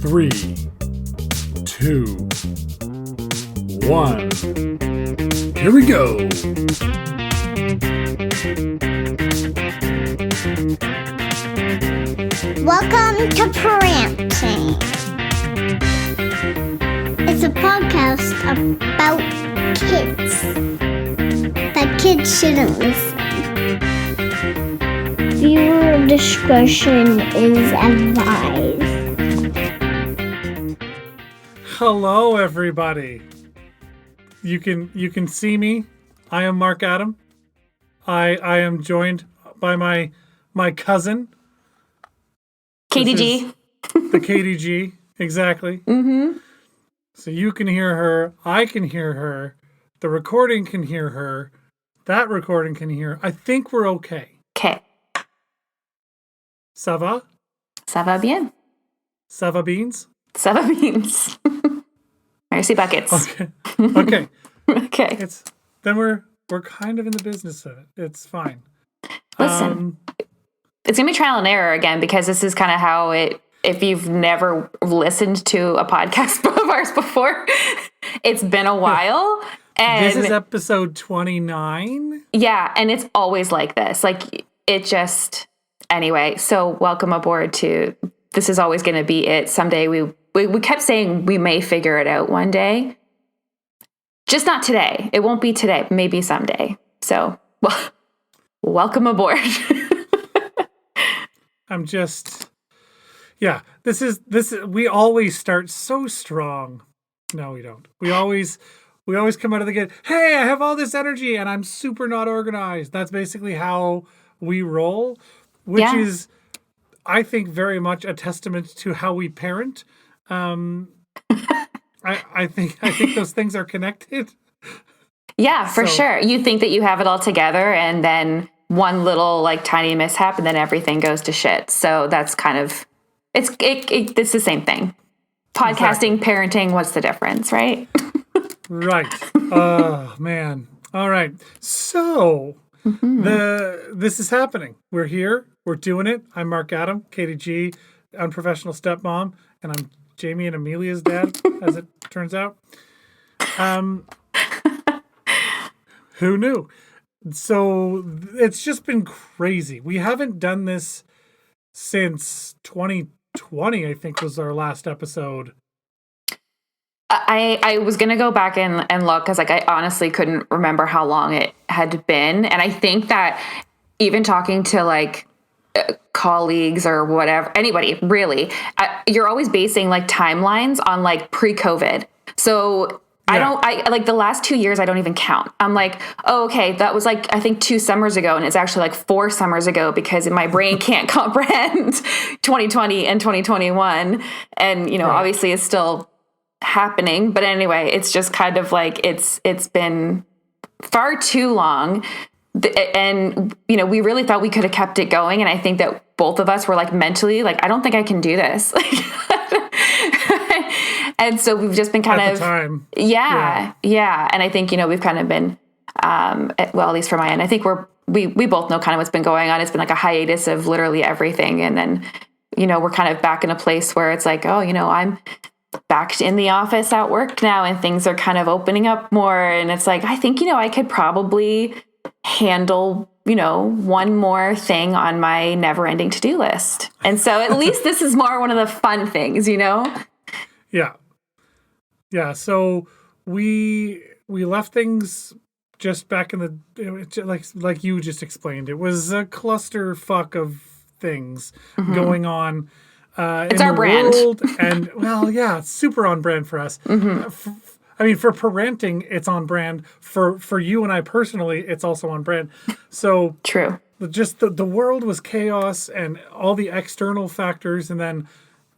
3, 2, 1. Here we go. Welcome to PaRANTing. It's a podcast about kids. But kids shouldn't listen. Viewer discretion is advised. Hello, everybody. You can see me. I am Mark Adam. I am joined by my cousin. KDG. The KDG, exactly. Mm-hmm. So you can hear her. I can hear her. The recording can hear her. That recording can hear. I think we're okay. Okay. Ça va? Ça va bien. Ça va beans? Ça va beans. Mercy buckets. Okay. Okay. Okay. Then we're kind of in the business of it. It's fine. Listen, it's going to be trial and error again because this is kind of how if you've never listened to a podcast of ours before, it's been a while. And this is episode 29. Yeah, and it's always like this. Anyway, so welcome aboard to, this is always going to be it. Someday we kept saying we may figure it out one day. Just not today. It won't be today. Maybe someday. So, welcome aboard. We always start so strong. No, we don't. We always come out of the gate. Hey, I have all this energy and I'm super not organized. That's basically how we roll, which is, I think, very much a testament to how we parent. I think those things are connected. Yeah, for sure. You think that you have it all together, and then one little tiny mishap, and then everything goes to shit. So that's kind of it's the same thing. Podcasting, exactly. Parenting. What's the difference, right? Right. Oh man. All right. So this is happening. We're here. We're doing it. I'm Mark Adam, KDG, unprofessional stepmom, and I'm Jamie and Amelia's dad, as it turns out. Who knew? So it's just been crazy. We haven't done this since 2020, I think was our last episode. I was going to go back and look because I honestly couldn't remember how long it had been. And I think that even talking to colleagues or whatever, anybody really, you're always basing timelines on pre-COVID. So I the last 2 years, I don't even count. I'm oh, okay, that was I think 2 summers ago. And it's actually 4 summers ago because my brain can't comprehend 2020 and 2021. And, obviously it's still happening. But anyway, it's just kind of it's been far too long. And, we really thought we could have kept it going. And I think that both of us were mentally, I don't think I can do this. And so we've just been kind at of, the time. Yeah. And I think, we've kind of been, at least for my end, I think we both know kind of what's been going on. It's been a hiatus of literally everything. And then, we're kind of back in a place where it's I'm back in the office at work now and things are kind of opening up more. And it's I think, I could probably handle, one more thing on my never ending to-do list. And so at least this is more one of the fun things, Yeah. Yeah. So we left things just back in the, like you just explained, it was a clusterfuck of things going on. It's in our the brand. World. And it's super on brand for us. For PaRANTing, it's on brand. For you and I personally, it's also on brand. So true. Just the world was chaos and all the external factors, and then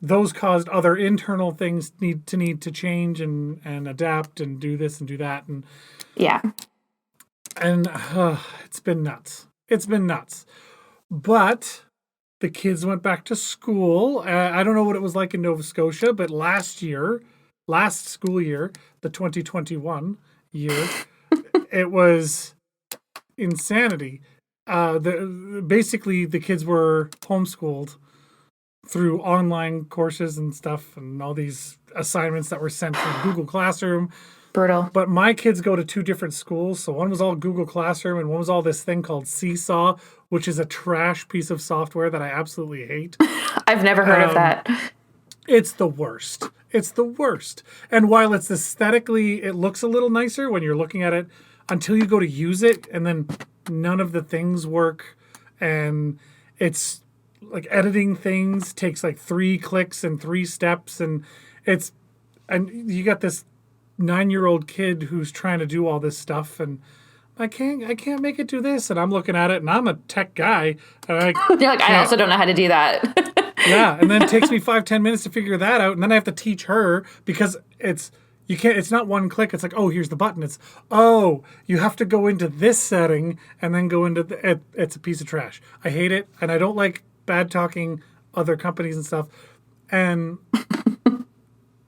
those caused other internal things need to change and adapt and do this and do that. And it's been nuts. It's been nuts. But the kids went back to school. I don't know what it was like in Nova Scotia, but last school year, the 2021 year, it was insanity. Basically the kids were homeschooled through online courses and stuff and all these assignments that were sent through Google Classroom. Brutal. But my kids go to two different schools. So one was all Google Classroom and one was all this thing called Seesaw, which is a trash piece of software that I absolutely hate. I've never heard of that. It's the worst. It's the worst. And while it's aesthetically, it looks a little nicer when you're looking at it until you go to use it, and then none of the things work. And it's like editing things takes like 3 clicks and 3 steps. And you got this 9-year-old kid who's trying to do all this stuff. And I can't make it do this. And I'm looking at it and I'm a tech guy. And You're like, I also don't know how to do that. Yeah, and then it takes me 5-10 minutes to figure that out, and then I have to teach her because it's not one click. It's like, oh, here's the button. It's you have to go into this setting and then go into it's a piece of trash. I hate it, and I don't like bad talking other companies and stuff. And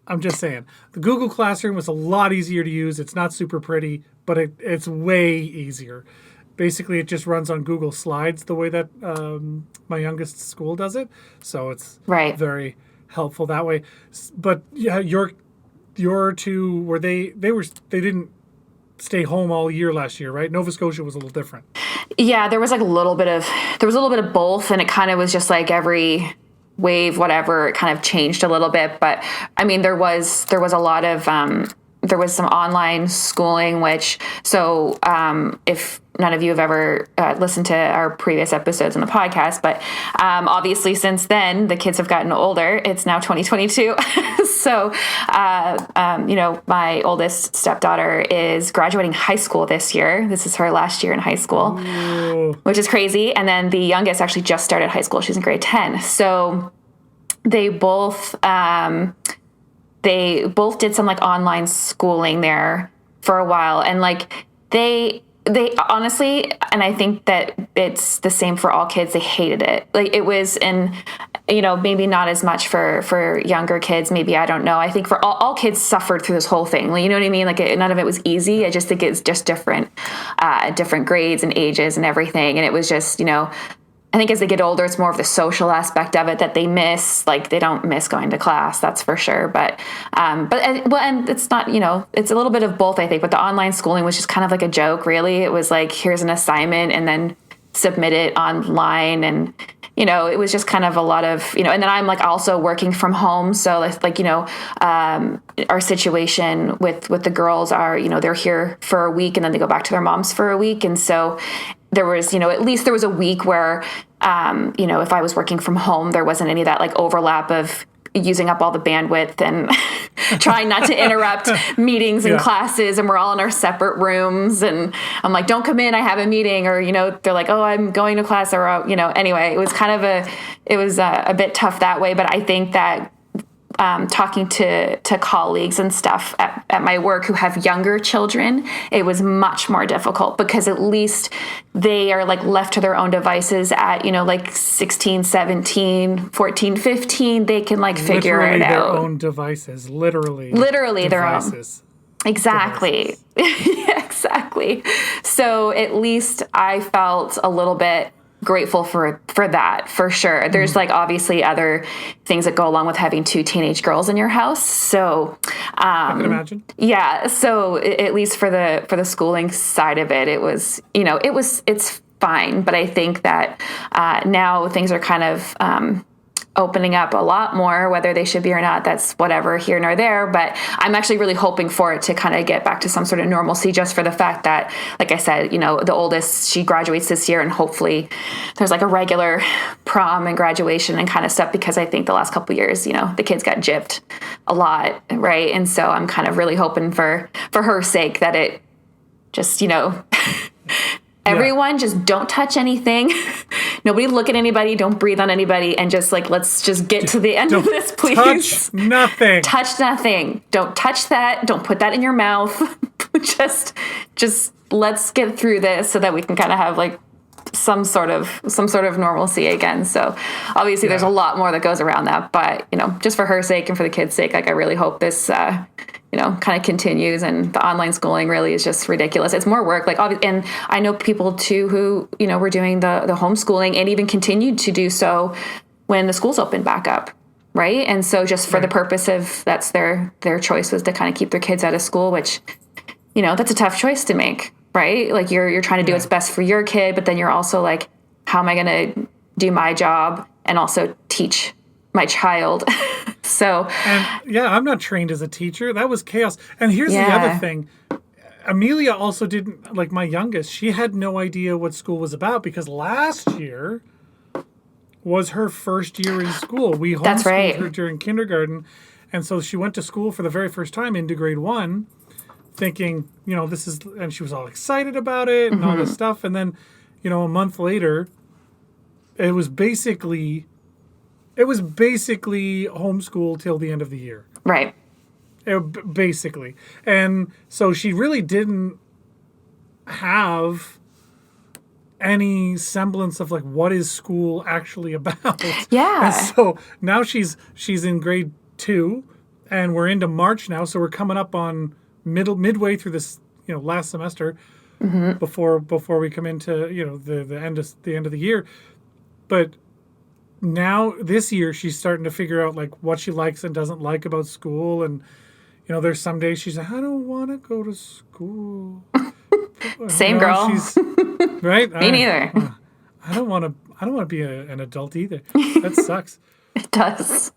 I'm just saying, the Google Classroom was a lot easier to use. It's not super pretty, but it's way easier. Basically, it just runs on Google Slides the way that my youngest school does it. So it's very helpful that way. But yeah, your two, were they didn't stay home all year last year, right? Nova Scotia was a little different. Yeah, there was a little bit of both, and it kind of was just like every wave, whatever, it kind of changed a little bit. But I mean, there was a lot of there was some online schooling, if none of you have ever listened to our previous episodes on the podcast, but obviously since then the kids have gotten older. It's now 2022. So, my oldest stepdaughter is graduating high school this year. This is her last year in high school, which is crazy. And then the youngest actually just started high school. She's in grade 10. So they both did some like online schooling there for a while. And like they honestly, and I think that it's the same for all kids, they hated it. Like it was, and maybe not as much for younger kids. Maybe, I don't know. I think for all kids suffered through this whole thing. Like, you know what I mean? Like none of it was easy. I just think it's just different grades and ages and everything. And it was just, I think as they get older, it's more of the social aspect of it that they miss. Like they don't miss going to class, that's for sure. And it's not, it's a little bit of both, I think. But the online schooling was just kind of like a joke, really. It was like, here's an assignment and then submit it online. And, it was just kind of a lot of, and then I'm like also working from home. So like, our situation with the girls are, they're here for a week and then they go back to their moms for a week. And so there was, at least there was a week where, if I was working from home, there wasn't any of that like overlap of using up all the bandwidth and trying not to interrupt meetings and classes. And we're all in our separate rooms. And I'm like, don't come in, I have a meeting. Or, they're like, oh, I'm going to class. Or, anyway, it was kind of a bit tough that way. But I think that talking to colleagues and stuff at my work who have younger children, it was much more difficult because at least they are like left to their own devices at, like 16, 17, 14, 15. They can like figure it out. Their own devices, literally their own. Exactly. Devices. Exactly. So at least I felt a little bit grateful for that, for sure. There's like obviously other things that go along with having 2 teenage girls in your house. So I can imagine. Yeah. So at least for the schooling side of it, it was, it's fine. But I think that now things are kind of opening up a lot more. Whether they should be or not, that's whatever, here nor there. But I'm actually really hoping for it to kind of get back to some sort of normalcy, just for the fact that, like I said, the oldest, she graduates this year, and hopefully there's like a regular prom and graduation and kind of stuff, because I think the last couple of years, the kids got gypped a lot, right? And so I'm kind of really hoping for her sake that it just, everyone just don't touch anything. Nobody look at anybody. Don't breathe on anybody. And just like, let's just get to the end of this, please. Touch nothing. Touch nothing. Don't touch that. Don't put that in your mouth. just let's get through this so that we can kind of have like some sort of normalcy again. So obviously there's a lot more that goes around that, but just for her sake and for the kids' sake, like I really hope this, kind of continues. And the online schooling really is just ridiculous. It's more work. Like, and I know people too who, were doing the homeschooling and even continued to do so when the schools open back up. Right. And so just for the Right. purpose of that's their choice was to kind of keep their kids out of school, which, that's a tough choice to make. Right. Like you're trying to do what's best for your kid, but then you're also like, how am I going to do my job and also teach my child? So, And I'm not trained as a teacher. That was chaos. And here's the other thing. Amelia also didn't, like my youngest, she had no idea what school was about because last year was her first year in school. We homeschooled That's right. her during kindergarten. And so she went to school for the very first time into grade 1, thinking, this is, and she was all excited about it and all this stuff. And then, a month later, it was basically homeschool till the end of the year. right. Basically. And so she really didn't have any semblance of like what is school actually about. Yeah. And so now she's in grade 2 and we're into March now, so we're coming up on midway through this, last semester before we come into, the end of the year. But now this year she's starting to figure out like what she likes and doesn't like about school. And there's some days she's like, I don't want to go to school. Same girl. She's right. Me neither. I don't want to be an adult either. That sucks. It does.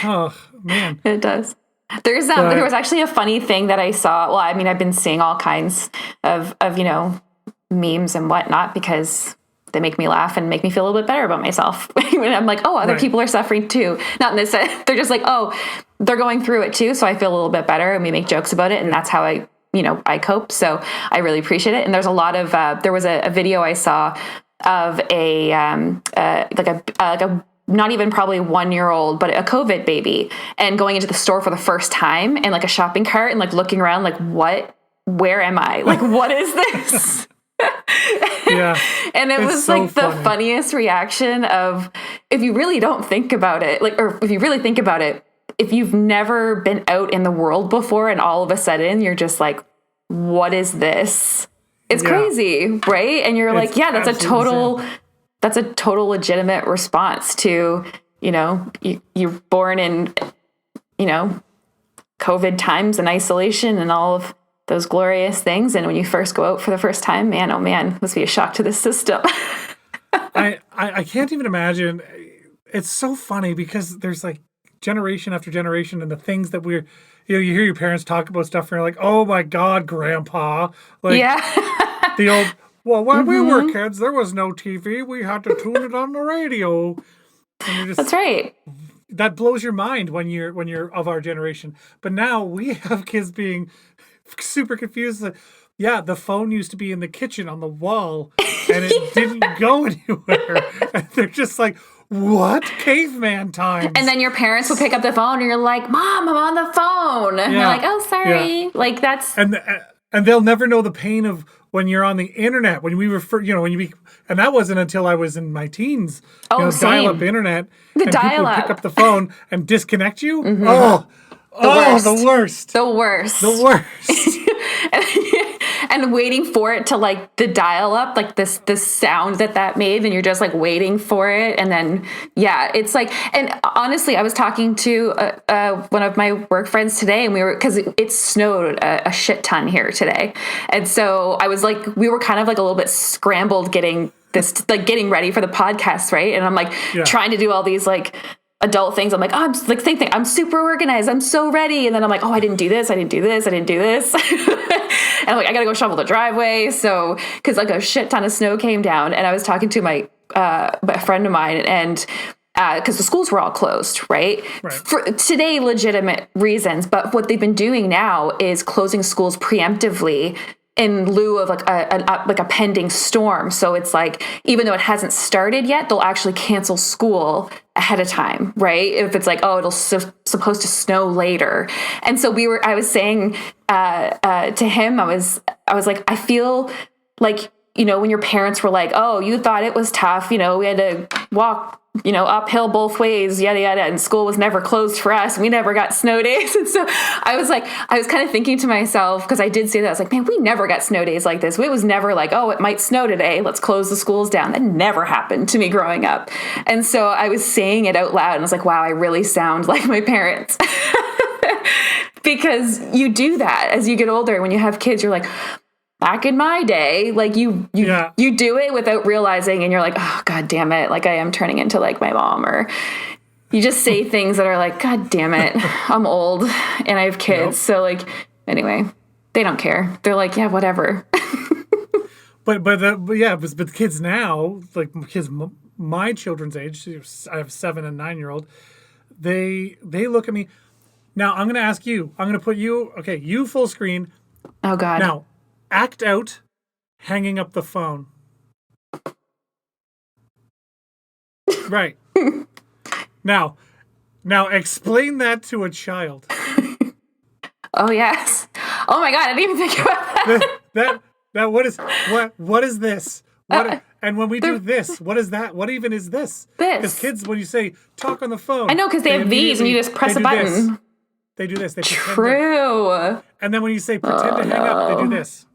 Oh man. It does. There was actually a funny thing that I saw. Well, I mean, I've been seeing all kinds of memes and whatnot because they make me laugh and make me feel a little bit better about myself. And I'm like, oh, other people are suffering too. Not in this sense. They're just like, oh, they're going through it too. So I feel a little bit better and we make jokes about it. And that's how I cope. So I really appreciate it. And there's a lot of, there was a video I saw of a not even probably 1-year-old, but a COVID baby and going into the store for the first time and like a shopping cart and like looking around like, where am I? Like, what is this? Yeah. And it was so like the funny. funniest reaction of, if you really don't think about it, like, or if you really think about it, if you've never been out in the world before and all of a sudden you're just like, what is this? It's crazy, right? And you're like, yeah, that's a total legitimate response to, you're born in, COVID times and isolation and all of those glorious things. And when you first go out for the first time, man, oh man, must be a shock to the system. I can't even imagine. It's so funny because there's like generation after generation and the things that we're, you hear your parents talk about stuff and you're like, oh my God, grandpa. Like the old, well, when we were kids, there was no TV. We had to tune it on the radio. And you're just, That's right. That blows your mind when you're of our generation. But now we have kids being super confused. Yeah, the phone used to be in the kitchen on the wall and it didn't go anywhere. And they're just like, what? Caveman times. And then your parents would pick up the phone and you're like, Mom, I'm on the phone. And they're like, oh, sorry. Yeah. Like that's. And they'll never know the pain of when you're on the internet, when we refer, and that wasn't until I was in my teens. Oh, same. Dial-up internet. The and people would dial-up. pick up the phone and disconnect you. worst. The worst. The worst. The worst. And waiting for it to like the dial up, like this sound that made, and you're just like waiting for it. And then, it's like, and honestly, I was talking to one of my work friends today and because it snowed a shit ton here today. And so I was like, we were kind of like a little bit scrambled getting ready for the podcast. Right. And I'm like trying to do all these like adult things. I'm like, oh, I'm like, same thing. I'm super organized. I'm so ready. And then I'm like, oh, I didn't do this. I didn't do this. I didn't do this. And I'm like, I got to go shovel the driveway. So, cause like a shit ton of snow came down and I was talking to my friend of mine and, cause the schools were all closed, right? For today, legitimate reasons. But what they've been doing now is closing schools preemptively in lieu of like a pending storm. So it's like, even though it hasn't started yet, they'll actually cancel school ahead of time, right? If it's like, oh, it'll supposed to snow later. And so I was saying to him, I was like, I feel like when your parents were like, oh, you thought it was tough, we had to walk, uphill both ways, yada, yada. And school was never closed for us. We never got snow days. And so I was kind of thinking to myself, because I did say that, I was like, man, we never got snow days like this. It was never like, oh, it might snow today, let's close the schools down. That never happened to me growing up. And so I was saying it out loud and I was like, wow, I really sound like my parents. Because you do that as you get older. When you have kids, you're like, back in my day, like you do it without realizing, and you're like, oh, God damn it. Like I am turning into like my mom, or you just say things that are like, God damn it, I'm old and I have kids. Nope. So like, anyway, they don't care. They're like, yeah, whatever. but the kids now, like kids, my children's age, I have 7 and 9-year-old. They look at me. Now I'm going to ask you, I'm going to put you, okay, you full screen. Oh God. Now, act out hanging up the phone. Right. Now explain that to a child. Oh yes. Oh my God, I didn't even think about that what is this? And when we do this, what is that? What even is this? Because kids, when you say talk on the phone, I know, because they have these and you just press a button. This. They do this. They True. And then when you say pretend to hang up, they do this.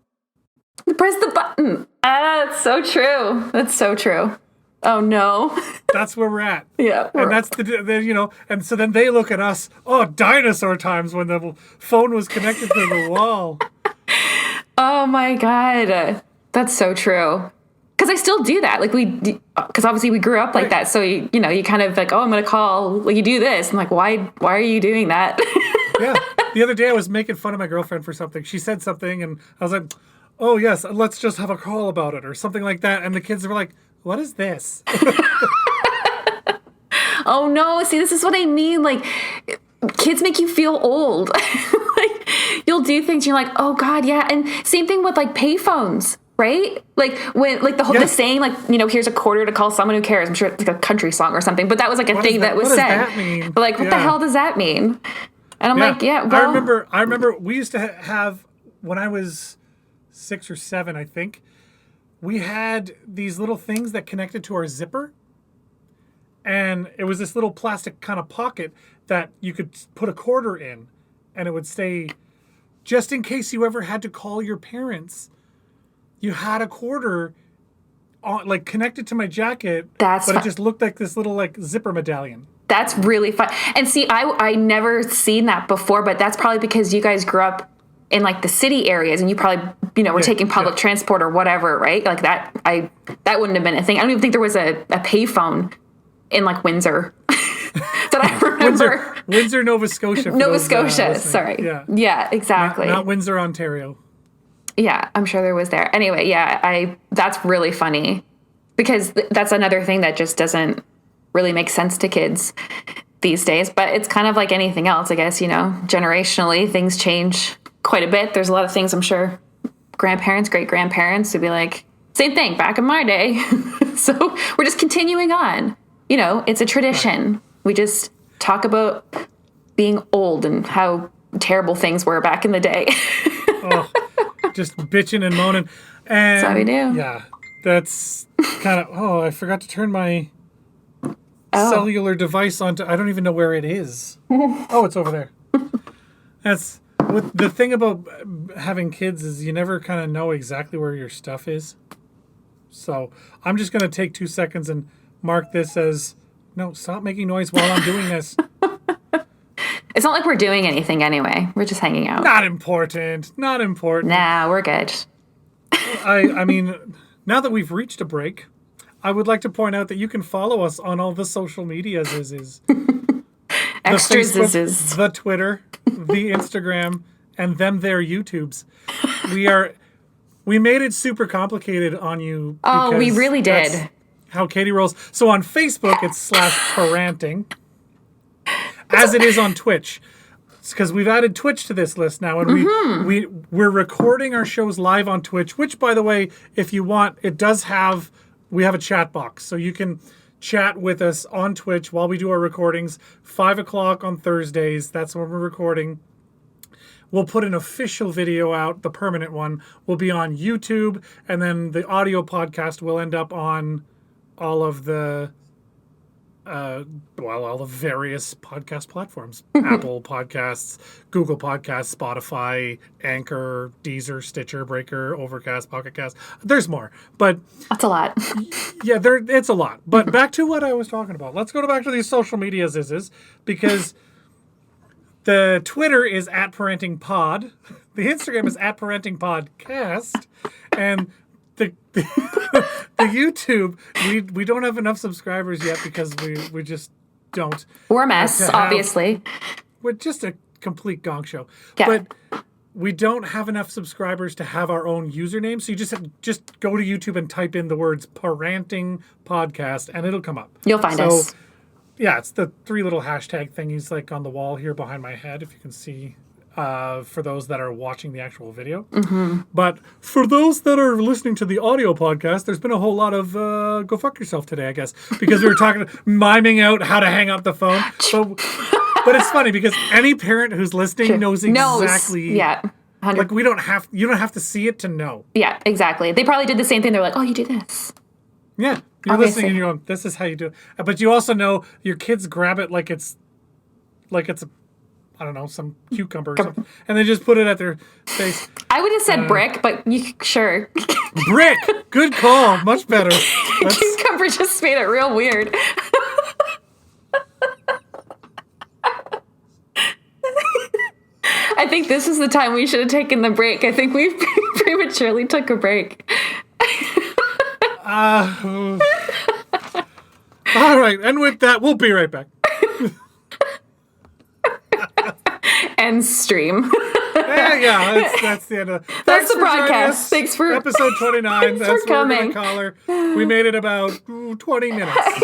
Press the button. That's so true. That's so true. Oh no. That's where we're at. Yeah. And that's the and so then they look at us, oh, dinosaur times when the phone was connected to the wall. Oh my God. That's so true. Because I still do that. Like because obviously we grew up like that. So you kind of like, oh, I'm going to call, like you do this. I'm like, why are you doing that? Yeah. The other day I was making fun of my girlfriend for something. She said something and I was like, oh yes, let's just have a call about it or something like that. And the kids were like, what is this? Oh no. See, this is what I mean. Like kids make you feel old. Like you'll do things. You're like, oh God. Yeah. And same thing with like payphones. Right? Like when, like the saying, like, here's a quarter to call someone who cares. I'm sure it's like a country song or something, but that was like a thing that was said. What does that mean? Like, what the hell does that mean? And I'm like, yeah, well. I remember we used to have, when I was 6 or 7, I think, we had these little things that connected to our zipper. And it was this little plastic kind of pocket that you could put a quarter in and it would stay, just in case you ever had to call your parents. You had a quarter on, like connected to my jacket, but it just looked like this little like zipper medallion. That's really fun. And see, I never seen that before, but that's probably because you guys grew up in like the city areas and you probably, were taking public transport or whatever, right? Like that wouldn't have been a thing. I don't even think there was a payphone in like Windsor that I remember. Windsor, Nova Scotia. Nova Scotia, sorry. Yeah, exactly. Not Windsor, Ontario. Yeah, I'm sure there was there. Anyway, yeah, that's really funny because that's another thing that just doesn't really make sense to kids these days. But it's kind of like anything else, I guess, generationally things change quite a bit. There's a lot of things I'm sure grandparents, great-grandparents would be like, same thing back in my day. So we're just continuing on. It's a tradition. Right. We just talk about being old and how terrible things were back in the day. Oh. Just bitching and moaning. And that's how we do. Yeah. That's kind of, I forgot to turn my cellular device onto, I don't even know where it is. Oh, it's over there. That's, the thing about having kids is you never kind of know exactly where your stuff is. So I'm just going to take 2 seconds and mark this as, no, stop making noise while I'm doing this. It's not like we're doing anything anyway. We're just hanging out. Not important. Nah, we're good. I mean, now that we've reached a break, I would like to point out that you can follow us on all the social medias. Extras the Facebook, the Twitter, the Instagram, and them their YouTubes. We made it super complicated on you. Oh, we really did. How Katie rolls. So on Facebook, it's /PaRANTing. As it is on Twitch. It's because we've added Twitch to this list now, and we're recording our shows live on Twitch, which, by the way, if you want, we have a chat box. So you can chat with us on Twitch while we do our recordings, 5 o'clock on Thursdays. That's when we're recording. we'll put an official video out. The permanent one will be on YouTube, and then the audio podcast will end up on all of the all the various podcast platforms. Apple Podcasts, Google Podcasts, Spotify, Anchor, Deezer, Stitcher, Breaker, Overcast, Pocket Cast. There's more, but That's a lot. yeah, it's a lot. But back to what I was talking about. Let's go back to these social medias because the Twitter is at Parenting Pod, the Instagram is at Parenting Podcast, and the YouTube, we don't have enough subscribers yet because we just don't. We're a mess, obviously. We're just a complete gong show. Yeah. But we don't have enough subscribers to have our own username. So you just go to YouTube and type in the words PaRANTing Podcast and it'll come up. You'll find us. Yeah, it's the 3 little hashtag thingies like on the wall here behind my head, if you can see. For those that are watching the actual video. Mm-hmm. But for those that are listening to the audio podcast, there's been a whole lot of go fuck yourself today, I guess, because we were miming out how to hang up the phone. But it's funny because any parent who's listening knows exactly. Yeah. 100%. Like you don't have to see it to know. Yeah, exactly. They probably did the same thing. They're like, oh, you do this. Yeah. You're listening and you're going, this is how you do it. But you also know your kids grab it like it's a, I don't know, some cucumber or something, and they just put it at their face. I would have said brick, but sure. Brick! Good call. Much better. Cucumber just made it real weird. I think this is the time we should have taken the break. I think we prematurely took a break. All right, and with that, we'll be right back. End stream. Yeah, that's the end of it. That's the broadcast. Thanks for episode 29. Thanks for coming. Caller. We made it about 20 minutes.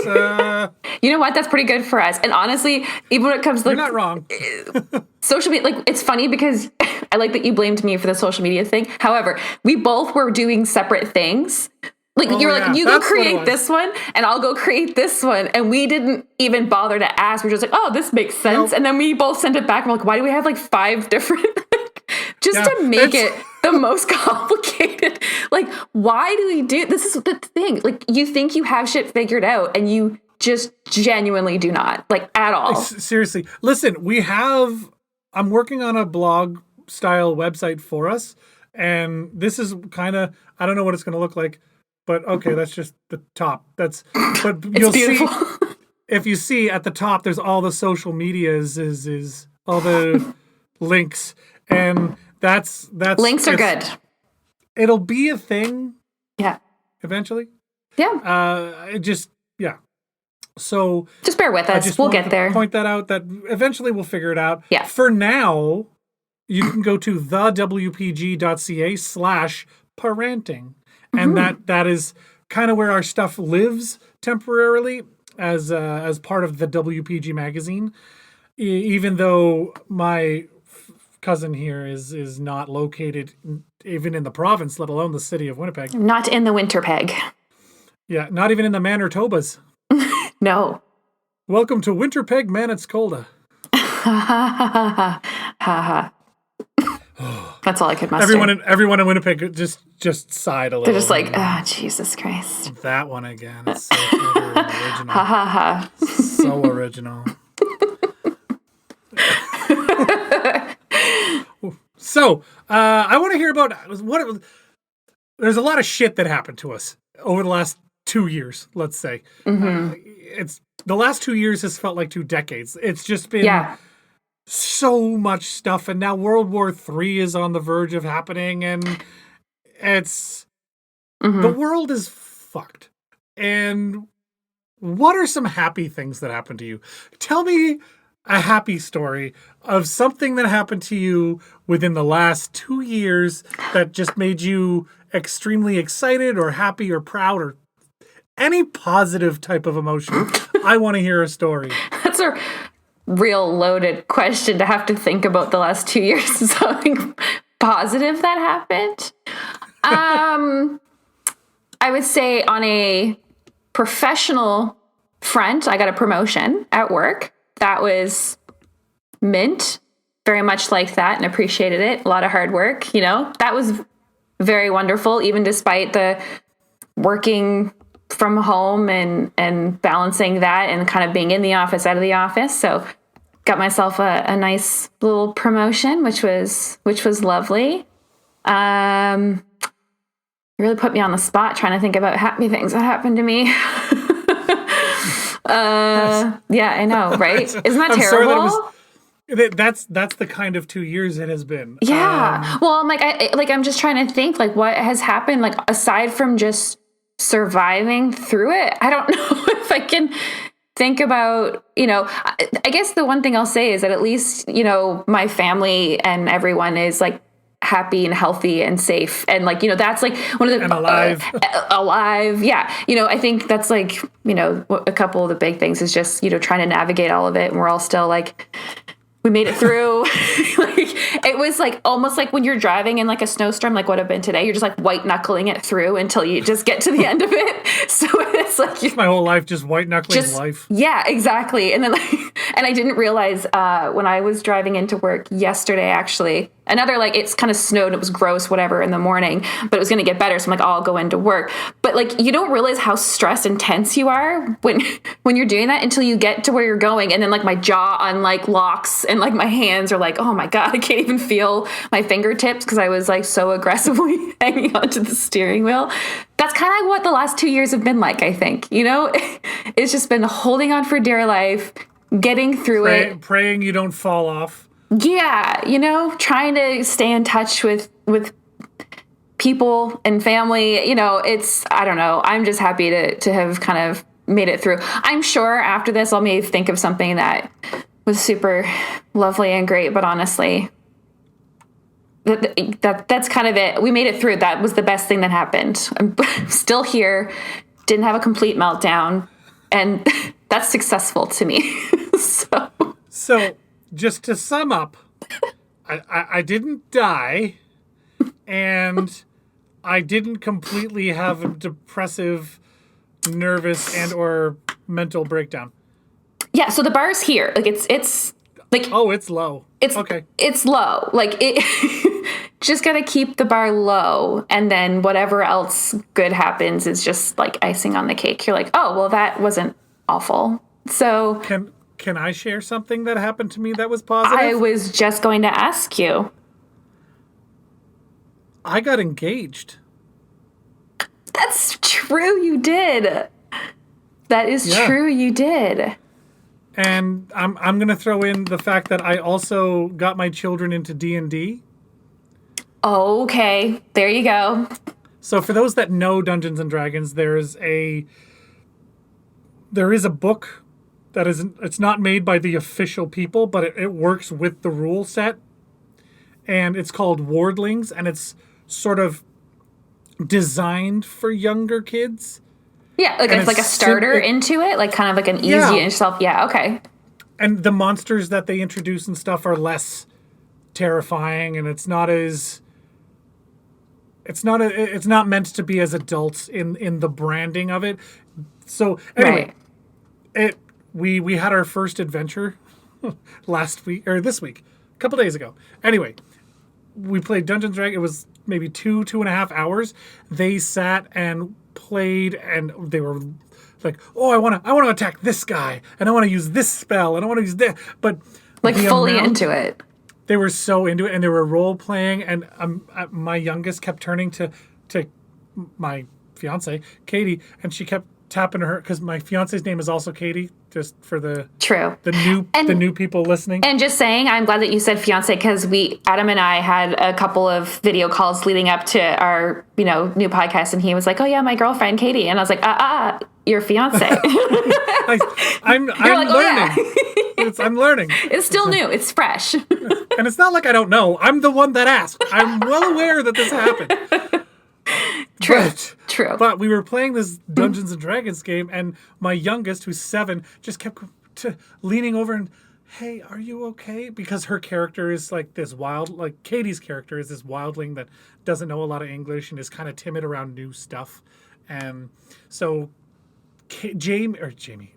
You know what? That's pretty good for us. And honestly, even when it comes to you're not wrong. Social media, like it's funny because I like that you blamed me for the social media thing. However, we both were doing separate things. Like you were like, you go create this one and I'll go create this one. And we didn't even bother to ask. We're just like, oh, this makes sense. Nope. And then we both sent it back. And we're like, why do we have like 5 different, just to make it the most complicated? Like, why do we do, this is the thing. Like you think you have shit figured out and you just genuinely do not, like at all. Seriously. Listen, I'm working on a blog style website for us. And this is kind of, I don't know what it's going to look like. But okay, that's just the top. But you'll see if you see at the top, there's all the social medias, is all the links, and that's links are good. It'll be a thing. Yeah. Eventually. Yeah. So just bear with us. We'll get there. Point that out. That eventually we'll figure it out. Yeah. For now, you can go to thewpg.ca/parenting. And that is kind of where our stuff lives temporarily as part of the WPG magazine. Even though my cousin here is not located even in the province, let alone the city of Winnipeg. Not in the Winterpeg. Yeah, not even in the Manitobas. No. Welcome to Winterpeg, Manitoba. Ha ha. That's all I could muster. Everyone in Winnipeg just sighed a little. They're just like, oh, Jesus Christ. That one again. It's so original. Ha ha ha. So original. So, I want to hear about there's a lot of shit that happened to us over the last 2 years, let's say. Mm-hmm. It's the last 2 years has felt like 2 decades. It's just been so much stuff, and now World War III is on the verge of happening, and it's the world is fucked. And what are some happy things that happened to you? Tell me a happy story of something that happened to you within the last 2 years that just made you extremely excited or happy or proud or any positive type of emotion. I want to hear a story. That's a real loaded question to have to think about the last 2 years. Something positive that happened. I would say on a professional front, I got a promotion at work. That was mint. very much liked that and appreciated it. A lot of hard work, that was very wonderful, even despite the working from home and balancing that and kind of being in the office, out of the office. So got myself a nice little promotion, which was lovely. Really put me on the spot trying to think about happy things that happened to me. Yeah, I know, right? Isn't that terrible? That's the kind of 2 years it has been. Yeah. Well, I'm just trying to think like what has happened, like aside from just surviving through it. I don't know if I can think about, I guess the one thing I'll say is that at least, my family and everyone is like happy and healthy and safe. And like, that's like one of the, and alive. Alive. Yeah. I think that's like, a couple of the big things is just, trying to navigate all of it. And we're all still like, we made it through. Like, it was like almost like when you're driving in like a snowstorm, like what have been today, you're just like white knuckling it through until you just get to the end of it. So it's like my whole life, just white knuckling life. Yeah, exactly. And then and I didn't realize when I was driving into work yesterday, actually, it's kind of snowed. It was gross, whatever, in the morning, but it was going to get better. So I'm like, I'll go into work. But like, you don't realize how stressed and tense you are when you're doing that until you get to where you're going. And then like my jaw locks and like my hands are like, oh my God, I can't even feel my fingertips because I was like so aggressively hanging onto the steering wheel. That's kind of what the last 2 years have been like, I think. It's just been holding on for dear life, getting through it. Praying you don't fall off. Yeah, trying to stay in touch with people and family. I don't know. I'm just happy to have kind of made it through. I'm sure after this I'll maybe think of something that was super lovely and great, but honestly, that's kind of it. We made it through. That was the best thing that happened. I'm still here, didn't have a complete meltdown, and that's successful to me. So just to sum up, I didn't die, and I didn't completely have a depressive, nervous, and or mental breakdown. Yeah, so the bar's here. Like it's like it's low. It's okay. It's low. Like it just gotta keep the bar low, and then whatever else good happens is just like icing on the cake. You're like, oh well, that wasn't awful. So can I share something that happened to me that was positive? I was just going to ask you. I got engaged. That's true, you did. That is true, you did. And I'm going to throw in the fact that I also got my children into D&D. Okay, there you go. So for those that know Dungeons and Dragons, there is a book that it's not made by the official people, but it works with the rule set. And it's called Wardlings, and it's sort of designed for younger kids. Yeah, like it's like a starter into it, like kind of like an easy yourself. Yeah, okay. And the monsters that they introduce and stuff are less terrifying, and it's not meant to be as adults in the branding of it. So anyway, we had our first adventure this week, a couple days ago. Anyway, we played Dungeons & Dragons. It was maybe 2.5 hours. They sat and played, and they were like, "Oh, I want to attack this guy, and I want to use this spell, and I want to use this." But like fully into it. They were so into it, and they were role playing. And my youngest kept turning to my fiance, Katie, and she kept tapping her because my fiance's name is also Katie. Just for the new people listening. And just saying, I'm glad that you said fiance because Adam and I had a couple of video calls leading up to our new podcast, and he was like, "Oh yeah, my girlfriend Katie," and I was like, your fiance." I'm like, learning. Oh, yeah. I'm learning. It's still new. It's fresh. And it's not like I don't know. I'm the one that asked. I'm well aware that this happened. True. But we were playing this Dungeons and Dragons game, and my youngest, who's 7, just kept leaning over and, "Hey, are you okay?" Because her character is like this Katie's character is this wildling that doesn't know a lot of English and is kind of timid around new stuff. And so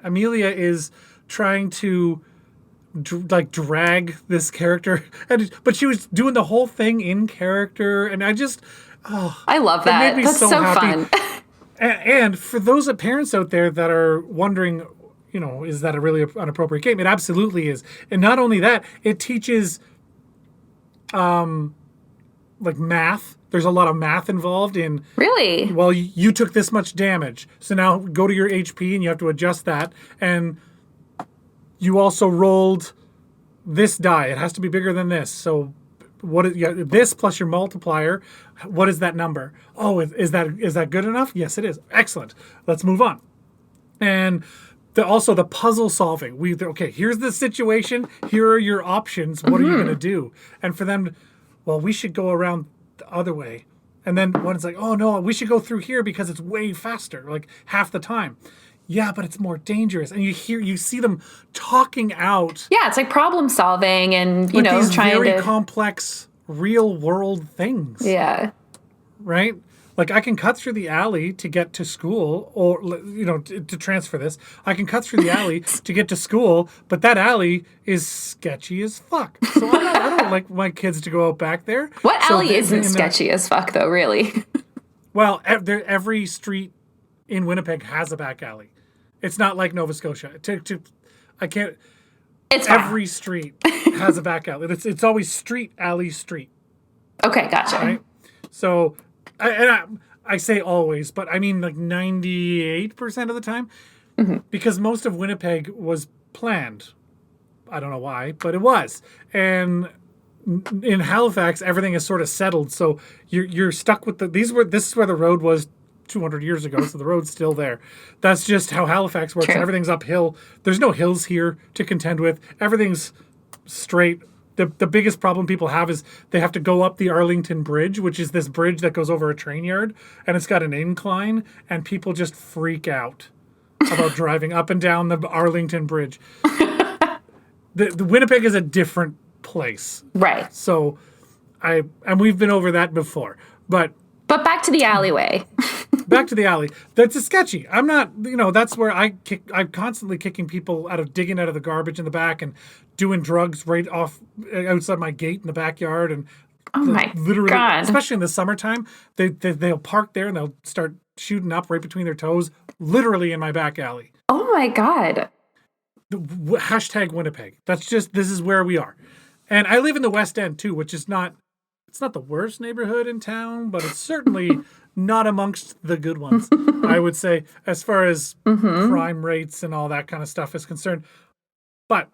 Amelia is trying to drag this character, but she was doing the whole thing in character, and I love it that. made me That's so so happy. fun. And for those parents out there that are wondering, is that a really an appropriate game? It absolutely is. And not only that, it teaches like math. There's a lot of math involved in, Really? well, you took this much damage. So now go to your HP and you have to adjust that. And you also rolled this die. It has to be bigger than this. So this plus your multiplier, what is that number? Oh, is that good enough? Yes, it is. Excellent. Let's move on. And also the puzzle solving. Okay, here's the situation. Here are your options. What are you going to do? And for them, well, we should go around the other way. And then one's like, oh no, we should go through here because it's way faster, like half the time. Yeah, but it's more dangerous. And you see them talking out. Yeah, it's like problem solving and, these trying very to... complex real world things. Yeah. Right? Like I can cut through the alley to get to school, or to transfer this. I can cut through the alley to get to school, but that alley is sketchy as fuck. So I don't like my kids to go out back there. What alley isn't sketchy as fuck, though? Really? Well, every street in Winnipeg has a back alley. It's not like Nova Scotia. I can't. It's every street has a back alley. It's always street, alley, street. Okay, gotcha. Right? So. I say always, but I mean like 98% of the time, because most of Winnipeg was planned. I don't know why, but it was. And in Halifax, everything is sort of settled, so you're stuck with this is where the road was 200 years ago, so the road's still there. That's just how Halifax works. True. Everything's uphill. There's no hills here to contend with. Everything's straight. The biggest problem people have is they have to go up the Arlington Bridge, which is this bridge that goes over a train yard, and it's got an incline, and people just freak out about driving up and down the Arlington Bridge. The Winnipeg is a different place. Right. So we've been over that before. But back to the alleyway. Back to the alley. That's a sketchy. I'm not, that's where I'm constantly kicking people digging out of the garbage in the back and doing drugs right off outside my gate in the backyard. And Oh my literally, God. especially in the summertime, they'll park there and they'll start shooting up right between their toes, literally in my back alley. Oh my God. Hashtag Winnipeg. This is where we are. And I live in the West End too, which is it's not the worst neighborhood in town, but it's certainly not amongst the good ones, I would say, as far as crime rates and all that kind of stuff is concerned. But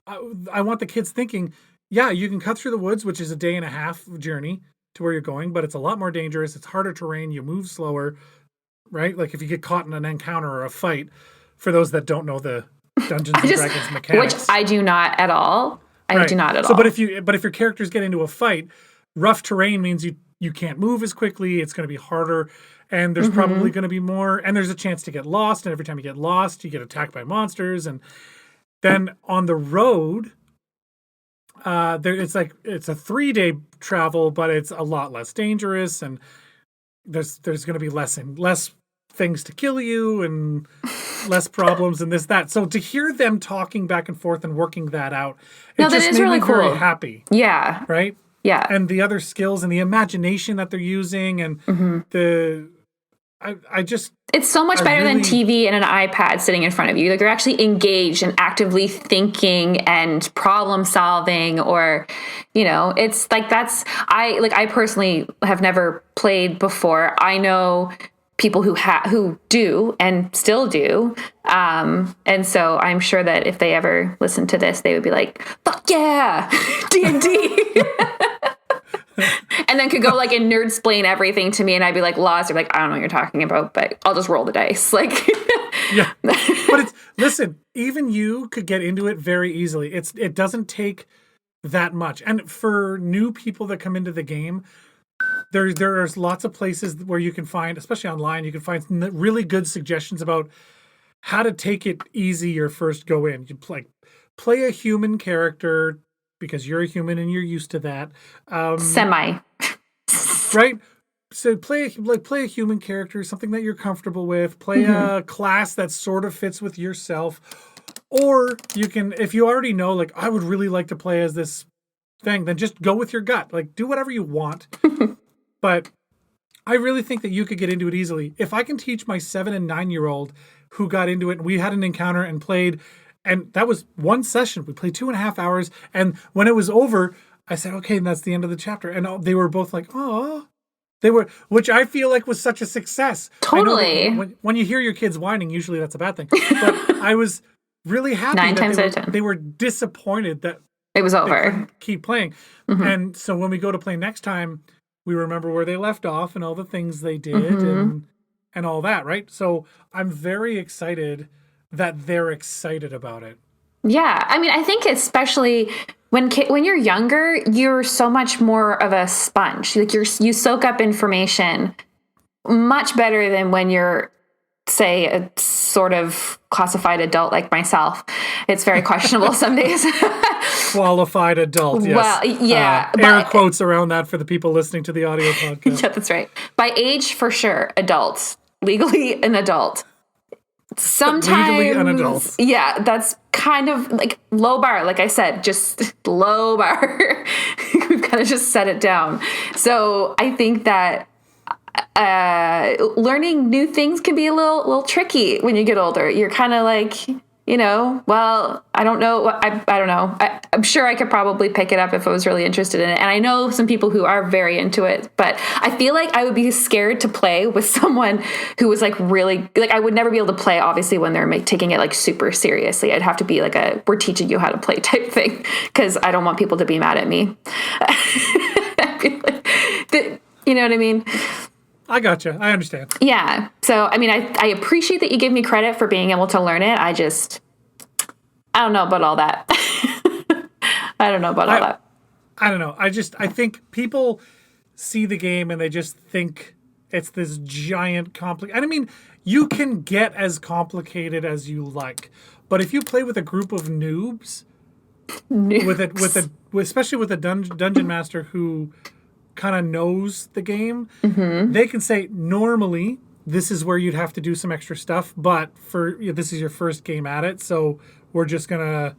I want the kids thinking, yeah, you can cut through the woods, which is a day and a half journey to where you're going, but it's a lot more dangerous. It's harder terrain. You move slower, right? Like if you get caught in an encounter or a fight, for those that don't know the Dungeons and Dragons mechanics. Which I do not at all. I do not at all. So, but if your characters get into a fight, rough terrain means you can't move as quickly. It's going to be harder, and there's probably going to be more. And there's a chance to get lost. And every time you get lost, you get attacked by monsters. And then on the road, it's a 3-day travel, but it's a lot less dangerous. And there's going to be less things to kill you and less problems and that. So to hear them talking back and forth and working that out, it just made me very happy. Yeah. Right? Yeah. And the other skills and the imagination that they're using and it's so much better than TV and an iPad sitting in front of you. Like they're actually engaged and actively thinking and problem solving, or, it's like I personally have never played before. I know people who do and still do. And so I'm sure that if they ever listen to this, they would be like, fuck yeah, D&D. And then could go and nerd-splain everything to me, and I'd be like lost. Or I don't know what you're talking about, but I'll just roll the dice. Yeah. But listen, even you could get into it very easily. It doesn't take that much. And for new people that come into the game, there's lots of places where you can find, especially online, you can find really good suggestions about how to take it easy your first go in. You play a human character because you're a human and you're used to that. Semi. Right? So play a human character, something that you're comfortable with. Play a class that sort of fits with yourself. Or you can, if you already know, like, I would really like to play as this thing, then just go with your gut. Like, do whatever you want. But I really think that you could get into it easily. If I can teach my 7 and 9-year-old who got into it, and we had an encounter and played, and that was one session. We played 2.5 hours. And when it was over, I said, okay, and that's the end of the chapter. And they were both like, oh, they were, which I feel like was such a success. Totally. When you hear your kids whining, usually that's a bad thing. But I was really happy 9 times out of that 10. they were disappointed that It was they over. couldn't keep playing. And so when we go to play next time, we remember where they left off and all the things they did and all that, right? So I'm very excited that they're excited about it. Yeah, I mean, I think especially when you're younger, you're so much more of a sponge. Like you soak up information much better than when you're, say, a sort of classified adult like myself. It's very questionable some days. Qualified adult, yes. Well, yeah, air quotes around that for the people listening to the audio podcast. Yeah, that's right. By age, for sure, adults, legally an adult. Sometimes Legally an adult. Yeah, that's kind of like low bar. Like I said, just low bar. We've kind of just set it down. So I think that learning new things can be a little tricky when you get older. You're kind of like, well, I don't know. I don't know. I'm sure I could probably pick it up if I was really interested in it. And I know some people who are very into it, but I feel like I would be scared to play with someone who was like really, like I would never be able to play, obviously, when they're taking it like super seriously. I'd have to be like we're teaching you how to play type thing, because I don't want people to be mad at me. You know what I mean? I gotcha. I understand. Yeah. So, I mean, I appreciate that you give me credit for being able to learn it. I don't know about all that. I don't know about all that. I don't know. I think people see the game and they just think it's this giant complicated. And I mean, you can get as complicated as you like, but if you play with a group of noobs, especially with a dungeon master who kind of knows the game, they can say, normally this is where you'd have to do some extra stuff, but this is your first game at it, so we're just gonna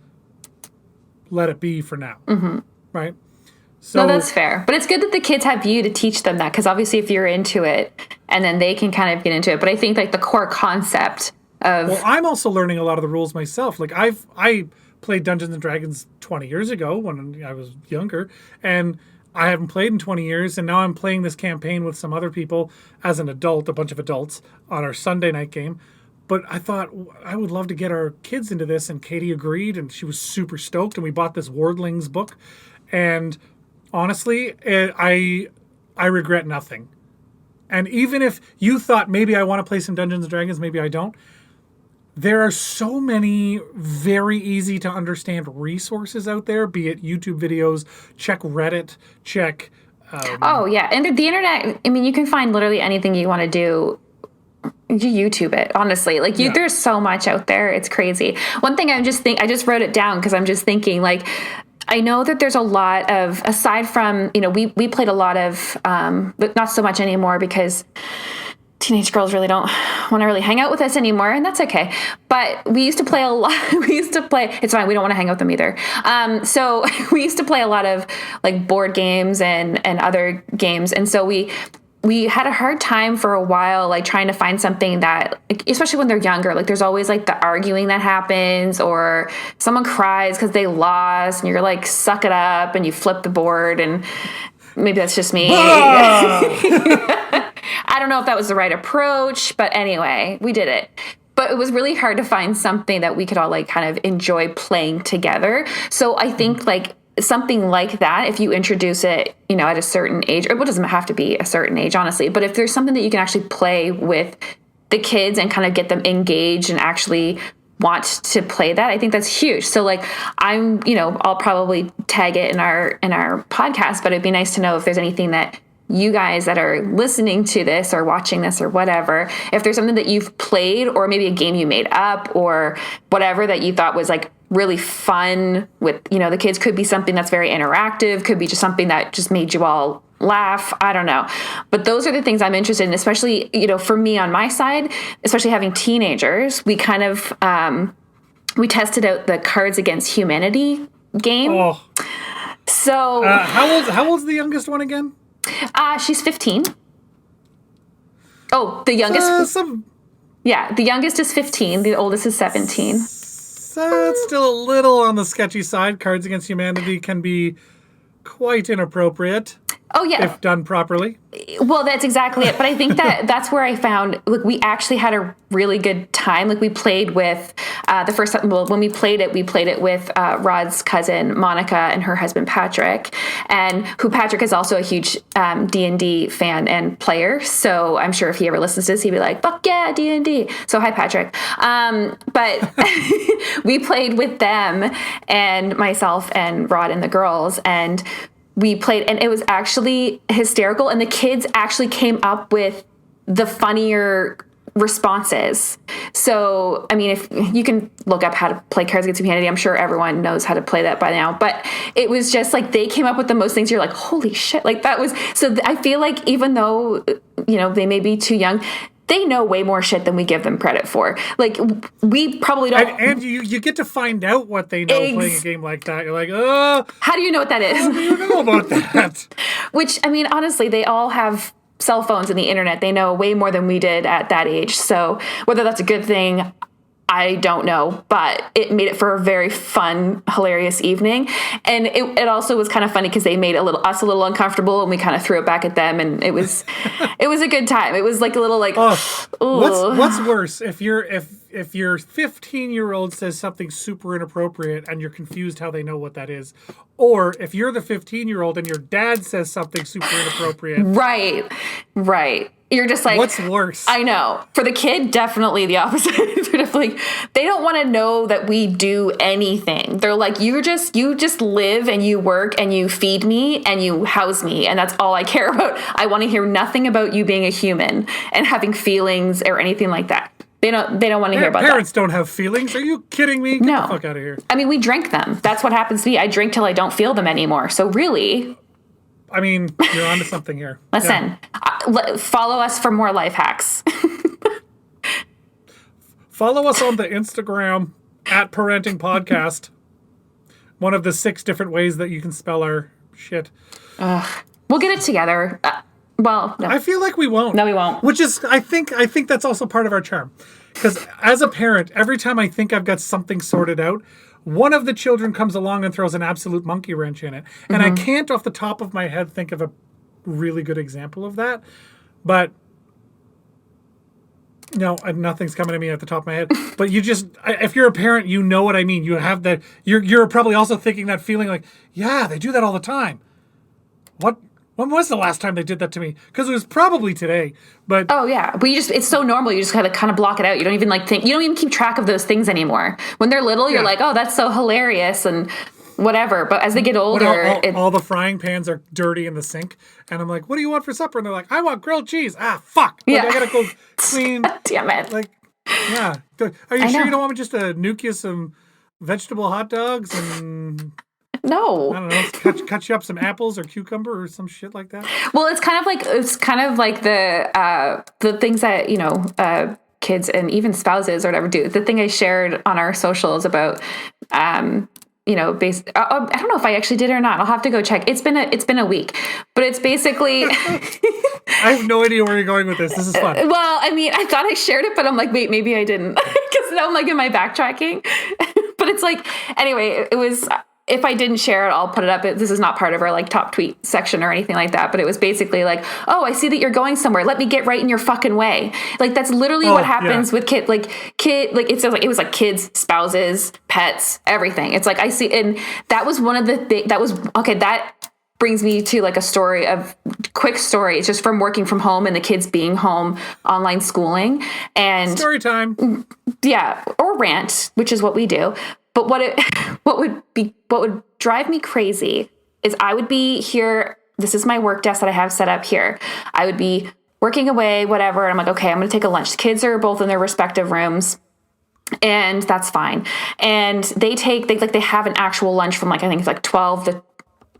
let it be for now. Right? So no, that's fair. But it's good that the kids have you to teach them that, because obviously if you're into it, and then they can kind of get into it. But I think like the core concept of... Well, I'm also learning a lot of the rules myself. Like I played Dungeons and Dragons 20 years ago when I was younger, and I haven't played in 20 years, and now I'm playing this campaign with some other people as an adult, a bunch of adults, on our Sunday night game. But I thought I would love to get our kids into this, and Katie agreed, and she was super stoked, and we bought this Wordlings book. And honestly, I regret nothing. And even if you thought maybe I want to play some Dungeons and Dragons, maybe I don't, there are so many very easy to understand resources out there, be it YouTube videos, check Reddit, check... oh, yeah. And the internet, I mean, you can find literally anything you want to do. You YouTube it, honestly. Like, there's so much out there. It's crazy. One thing I just wrote it down because I'm just thinking, like, I know that there's a lot of, aside from, we played a lot of, but not so much anymore because teenage girls really don't want to really hang out with us anymore, and that's okay. But we used to play a lot. It's fine. We don't want to hang out with them either. So we used to play a lot of like board games and other games, and so we had a hard time for a while, like trying to find something that, like, especially when they're younger, like there's always like the arguing that happens, or someone cries because they lost, and you're like, suck it up, and you flip the board, and maybe that's just me. I don't know if that was the right approach, but anyway, we did it. But it was really hard to find something that we could all like kind of enjoy playing together. So I think like something like that, if you introduce it, at a certain age, or it doesn't have to be a certain age, honestly, but if there's something that you can actually play with the kids and kind of get them engaged and actually want to play that, I think that's huge. So like I'll probably tag it in our podcast, but it'd be nice to know if there's anything that you guys that are listening to this or watching this or whatever, if there's something that you've played, or maybe a game you made up or whatever that you thought was like really fun with, the kids, could be something that's very interactive, could be just something that just made you all laugh. I don't know. But those are the things I'm interested in, especially, for me on my side, especially having teenagers, we kind of, we tested out the Cards Against Humanity game. Oh, So how old's the youngest one again? she's 15. Oh, the youngest. Yeah, the youngest is 15. The oldest is 17. So it's still a little on the sketchy side. Cards Against Humanity can be quite inappropriate. Oh, yeah. If done properly. Well, that's exactly it. But I think that's where I found, like, we actually had a really good time. Like, we played with the first time, well, when we played it with Rod's cousin, Monica, and her husband, Patrick, and who Patrick is also a huge D&D fan and player. So I'm sure if he ever listens to this, he'd be like, fuck yeah, D&D. So hi, Patrick. But we played with them and myself and Rod and the girls, and we played, and it was actually hysterical. And the kids actually came up with the funnier responses. So, I mean, if you can look up how to play Cards Against Humanity, I'm sure everyone knows how to play that by now. But it was just like they came up with the most things. You're like, holy shit! Like that was. So I feel like even though they may be too young, they know way more shit than we give them credit for. Like, we probably don't. And you get to find out what they know playing a game like that. You're like, oh. How do you know what that is? How do you know about that? Which, I mean, honestly, they all have cell phones and the internet. They know way more than we did at that age. So whether that's a good thing, I don't know, but it made it for a very fun, hilarious evening. And it also was kind of funny because they made us a little uncomfortable, and we kind of threw it back at them, and it was a good time. It was like a little like, what's worse if your 15-year-old says something super inappropriate and you're confused how they know what that is, or if you're the 15-year-old and your dad says something super inappropriate. Right. You're just like, what's worse? I know. For the kid, definitely the opposite. Like, they don't want to know that we do anything. They're like, you just live and you work and you feed me and you house me, and that's all I care about. I want to hear nothing about you being a human and having feelings or anything like that. They don't want to hear about that. Parents don't have feelings. Are you kidding me? Get the fuck out of here. I mean, we drink them. That's what happens to me. I drink till I don't feel them anymore. So really, I mean, you're onto something here. Listen, follow us for more life hacks. Follow us on the Instagram at PaRANTing Podcast. One of the 6 different ways that you can spell our shit. We'll get it together. No. I feel like we won't. No, we won't. Which is, I think that's also part of our charm. Because as a parent, every time I think I've got something sorted out, one of the children comes along and throws an absolute monkey wrench in it. And I can't off the top of my head think of a really good example of that. But no, nothing's coming to me at the top of my head. But you just, if you're a parent, you know what I mean. You have that, you're probably also thinking that feeling like, yeah, they do that all the time. When was the last time they did that to me? Because it was probably today. But oh yeah, but it's so normal. You just kind of block it out. You don't even think. You don't even keep track of those things anymore. When they're little, you're like, oh, that's so hilarious and whatever. But as they get older, all the frying pans are dirty in the sink, and I'm like, what do you want for supper? And they're like, I want grilled cheese. Ah, fuck. Like, I gotta go clean. Damn it. Like, yeah. Are you sure you don't want me just to nuke you some vegetable hot dogs and? No. I don't know. Cut you up some apples or cucumber or some shit like that. Well, it's kind of like the things that kids and even spouses or whatever do. The thing I shared on our socials about I don't know if I actually did or not. I'll have to go check. It's been a week, but it's basically. I have no idea where you're going with this. This is fun. Well, I mean, I thought I shared it, but I'm like, wait, maybe I didn't, because now I'm like, am I backtracking? But it's like, anyway, it was. If I didn't share it, I'll put it up. This is not part of our like top tweet section or anything like that. But it was basically like, oh, I see that you're going somewhere. Let me get right in your fucking way. Like that's literally what happens with it was like kids, spouses, pets, everything. It's like I see, and that was one of the things that was okay. That brings me to like a quick story. It's just from working from home and the kids being home, online schooling, and story time. Yeah, or rant, which is what we do. But what would drive me crazy is I would be here. This is my work desk that I have set up here. I would be working away, whatever. And I'm like, okay, I'm going to take a lunch. The kids are both in their respective rooms, and that's fine. And they have an actual lunch from like, I think it's like 12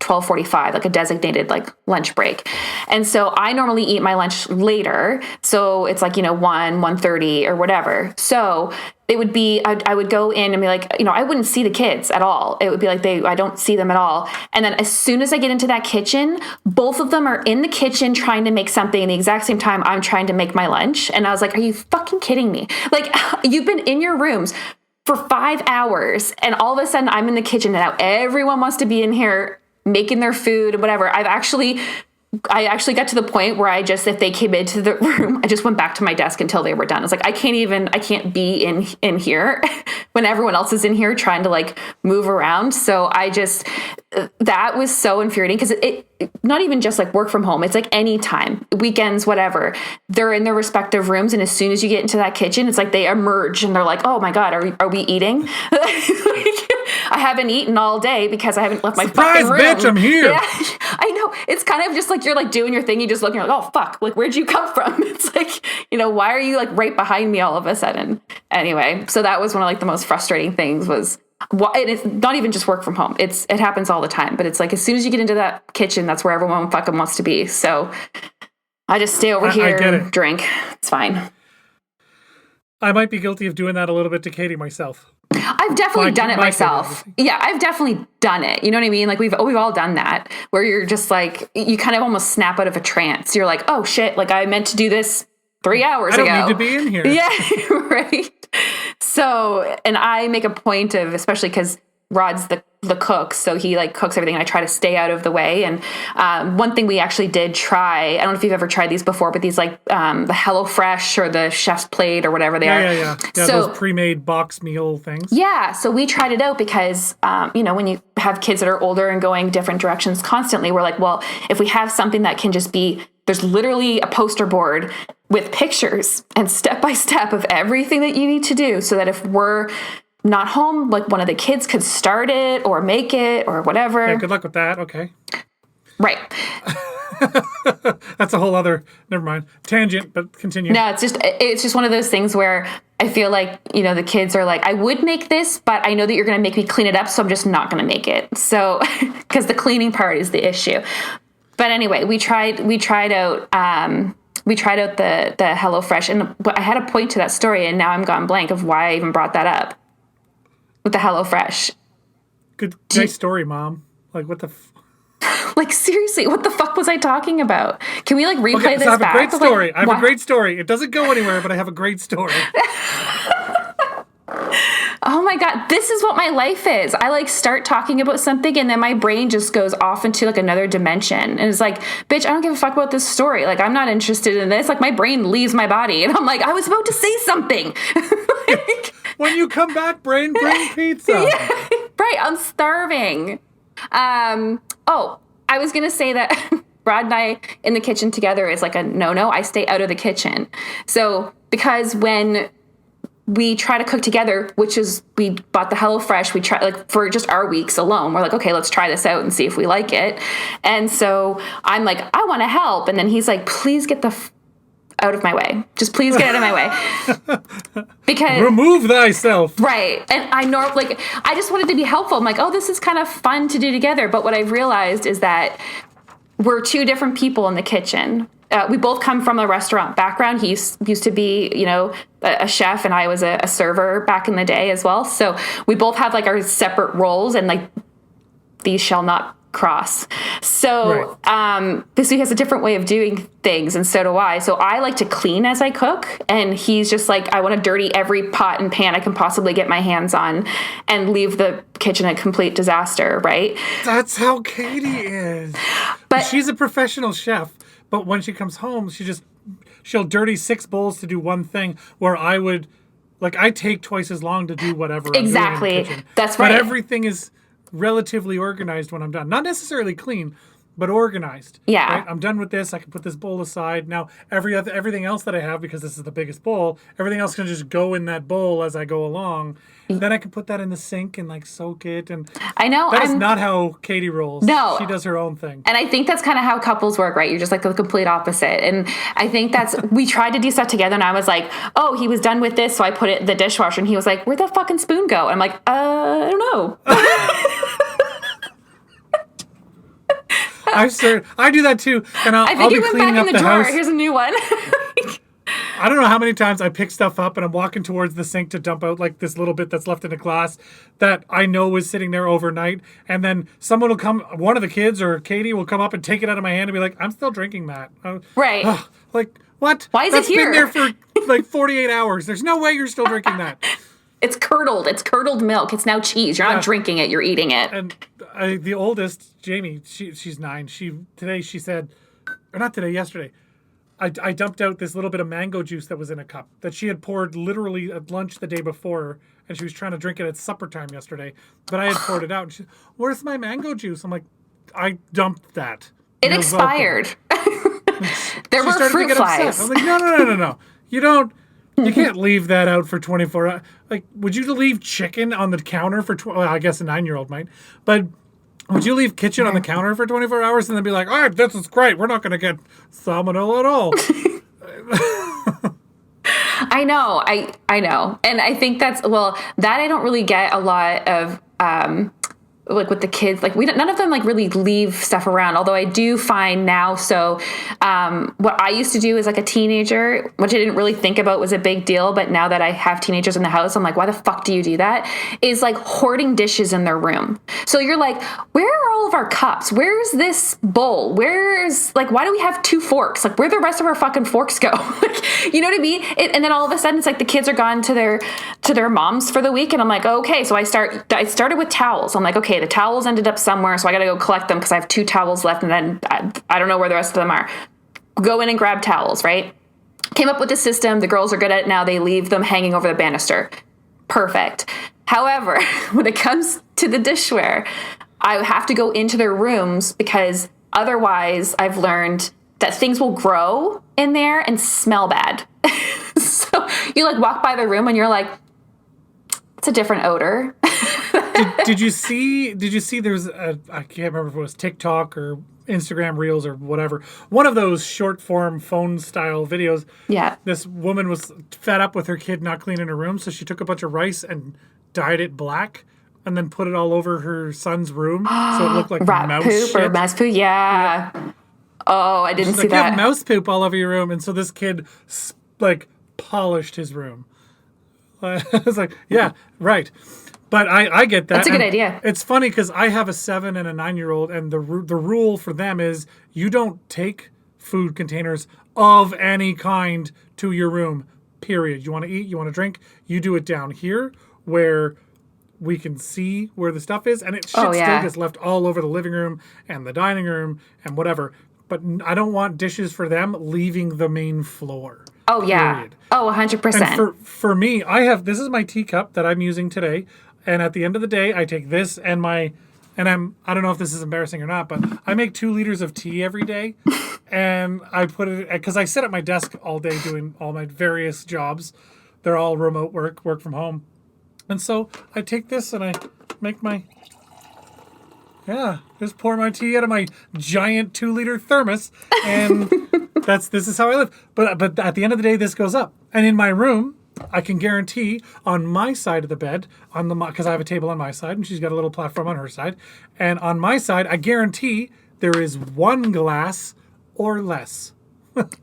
12:45, like a designated like lunch break. And so I normally eat my lunch later. So it's like, 1:30 or whatever. So it would be, I would go in and be like, I wouldn't see the kids at all. It would be like I don't see them at all. And then as soon as I get into that kitchen, both of them are in the kitchen trying to make something in the exact same time I'm trying to make my lunch. And I was like, are you fucking kidding me? Like, you've been in your rooms for 5 hours and all of a sudden I'm in the kitchen and now everyone wants to be in here making their food and whatever. I actually got to the point where if they came into the room, I just went back to my desk until they were done. It's like, I can't be in here when everyone else is in here trying to like move around. So that was so infuriating because it not even just like work from home. It's like anytime, weekends, whatever, they're in their respective rooms. And as soon as you get into that kitchen, it's like they emerge and they're like, oh my God, are we eating? I haven't eaten all day because I haven't left my fucking room. Bitch, I'm here. Yeah, I know. It's kind of just like you're like doing your thing. You just look and you're like, oh, fuck. Like, where'd you come from? It's like, why are you like right behind me all of a sudden? Anyway, so that was one of like the most frustrating things was, and it's not even just work from home. It happens all the time. But it's like as soon as you get into that kitchen, that's where everyone fucking wants to be. So I just stay over here and drink. It's fine. I might be guilty of doing that a little bit to Katie myself. I've definitely done it myself. Yeah, I've definitely done it. You know what I mean? Like we've all done that where you're just like, you kind of almost snap out of a trance. You're like, oh shit, like I meant to do this 3 hours ago. I don't need to be in here. Yeah, right. So, and I make a point of, especially because Rod's the cook, so he like cooks everything and I try to stay out of the way. And one thing we actually did try, I don't know if you've ever tried these before, but these like the HelloFresh or the Chef's Plate or whatever they are. Yeah, so, those pre-made box meal things. Yeah, so we tried it out because, when you have kids that are older and going different directions constantly, we're like, well, if we have something that can just be, there's literally a poster board with pictures and step-by-step of everything that you need to do so that if we're not home, like one of the kids could start it or make it or whatever. Yeah, good luck with that. Okay. Right. That's a whole other, never mind, tangent, but continue. No, it's just one of those things where I feel like, the kids are like, I would make this, but I know that you're going to make me clean it up, so I'm just not going to make it. So, because the cleaning part is the issue. But anyway, we tried out the HelloFresh, and I had a point to that story, and now I'm gone blank of why I even brought that up. With the HelloFresh. Nice story, Mom. Like, what the... Like, seriously, what the fuck was I talking about? Can we, like, replay this so I have back? a great story. Like, I have a great story. It doesn't go anywhere, but I have a great story. Oh, my God. This is what my life is. I, like, start talking about something, and then my brain just goes off into, like, another dimension. And it's like, bitch, I don't give a fuck about this story. Like, I'm not interested in this. Like, my brain leaves my body. And I'm like, I was about to say something. When you come back, brain, bring pizza. Yeah, right, I'm starving. I was going to say that Rod and I in the kitchen together is like a no-no. I stay out of the kitchen. So, because when we try to cook together, which is we bought the HelloFresh, we try like for just our weeks alone. We're like, okay, let's try this out and see if we like it. And so I'm like, I want to help. And then he's like, please get the out of my way. Just please get out of my way. Because remove thyself. Right. And I just wanted to be helpful. I'm like, oh, this is kind of fun to do together. But what I've realized is that we're two different people in the kitchen. We both come from a restaurant background. He used to be, a chef, and I was a server back in the day as well. So we both have like our separate roles, and like these shall not cross. So this week has a different way of doing things, and so do I. So I like to clean as I cook, and he's just like, I want to dirty every pot and pan I can possibly get my hands on and leave the kitchen a complete disaster, right? That's how Katie is. But she's a professional chef, but when she comes home, she'll dirty 6 bowls to do one thing, where I take twice as long to do whatever exactly. I'm doing in the kitchen. That's right. But everything is relatively organized when I'm done. Not necessarily clean, but organized. Yeah. Right? I'm done with this. I can put this bowl aside. Now, everything else that I have, because this is the biggest bowl, everything else can just go in that bowl as I go along. Then I can put that in the sink and like soak it. And I know that's not how Katie rolls. No. She does her own thing. And I think that's kind of how couples work, right? You're just like the complete opposite. And I think we tried to do stuff together, and I was like, oh, he was done with this, so I put it in the dishwasher, and he was like, where'd the fucking spoon go? And I'm like, I don't know. I do that too, and I think I'll be it went cleaning back up in the the drawer. house. Here's a new one. I don't know how many times I pick stuff up and I'm walking towards the sink to dump out like this little bit that's left in a glass that I know was sitting there overnight. And then someone will come, one of the kids or Katie will come up and take it out of my hand and be like, I'm still drinking that. Right. Ugh, like, what? Why is That's it here? been there for like 48 hours. There's no way you're still drinking that. It's curdled. It's curdled milk. It's now cheese. You're not drinking it. You're eating it. And the oldest, Jamie, she's 9. She said, or not today, yesterday, I dumped out this little bit of mango juice that was in a cup that she had poured literally at lunch the day before, and she was trying to drink it at supper time yesterday. But I had poured it out. And she, where's my mango juice? I'm like, I dumped that. It expired. There She were started to fruit get upset. flies. I'm like, no. You can't leave that out for 24 hours. Like, would you leave chicken on the counter for, well, I guess a 9-year-old might, but would you leave kitchen on the counter for 24 hours and then be like, all right, this is great. We're not going to get salmonella at all. I know. I know. And I think that I don't really get a lot of, like with the kids, like none of them like really leave stuff around. Although I do find now, what I used to do as like a teenager, which I didn't really think about was a big deal, but now that I have teenagers in the house, I'm like, why the fuck do you do that? Is like hoarding dishes in their room. So you're like, where are all of our cups? Where's this bowl? Why do we have 2 forks? Like, where the rest of our fucking forks go? Like, you know what I mean? And then all of a sudden it's like the kids are gone to their moms for the week, and I'm like, okay. So I started with towels. I'm like, okay, the towels ended up somewhere, so I got to go collect them because I have 2 towels left, and then I don't know where the rest of them are. Go in and grab towels, right? Came up with the system. The girls are good at it now. They leave them hanging over the banister. Perfect. However, when it comes to the dishware, I have to go into their rooms because otherwise I've learned that things will grow in there and smell bad. So you like walk by the room and you're like, it's a different odor. Did you see there's I can't remember if it was TikTok or Instagram Reels or whatever, one of those short form phone style videos. Yeah. This woman was fed up with her kid not cleaning her room, so she took a bunch of rice and dyed it black and then put it all over her son's room so it looked like rat mouse poop shit. or mouse poop. Yeah. Oh, I didn't She's see like, you have that. mouse poop all over your room, and so this kid like polished his room. I was like, yeah, right. But I get that. That's a good And idea. It's funny because I have a 7 and a 9-year-old, and the rule for them is you don't take food containers of any kind to your room, period. You want to eat, you want to drink, you do it down here where we can see where the stuff is, and it still gets left all over the living room and the dining room and whatever. But I don't want dishes for them leaving the main floor. Oh, yeah. Period. Oh, 100%. And for me, this is my teacup that I'm using today. And at the end of the day, I take this and I don't know if this is embarrassing or not, but I make 2 liters of tea every day. And I put it, because I sit at my desk all day doing all my various jobs. They're all remote work from home. And so I take this and I make just pour my tea out of my giant 2-liter thermos. And this is how I live. But at the end of the day, this goes up. And in my room, I can guarantee on my side of the bed, because I have a table on my side and she's got a little platform on her side. And on my side, I guarantee there is 1 glass or less.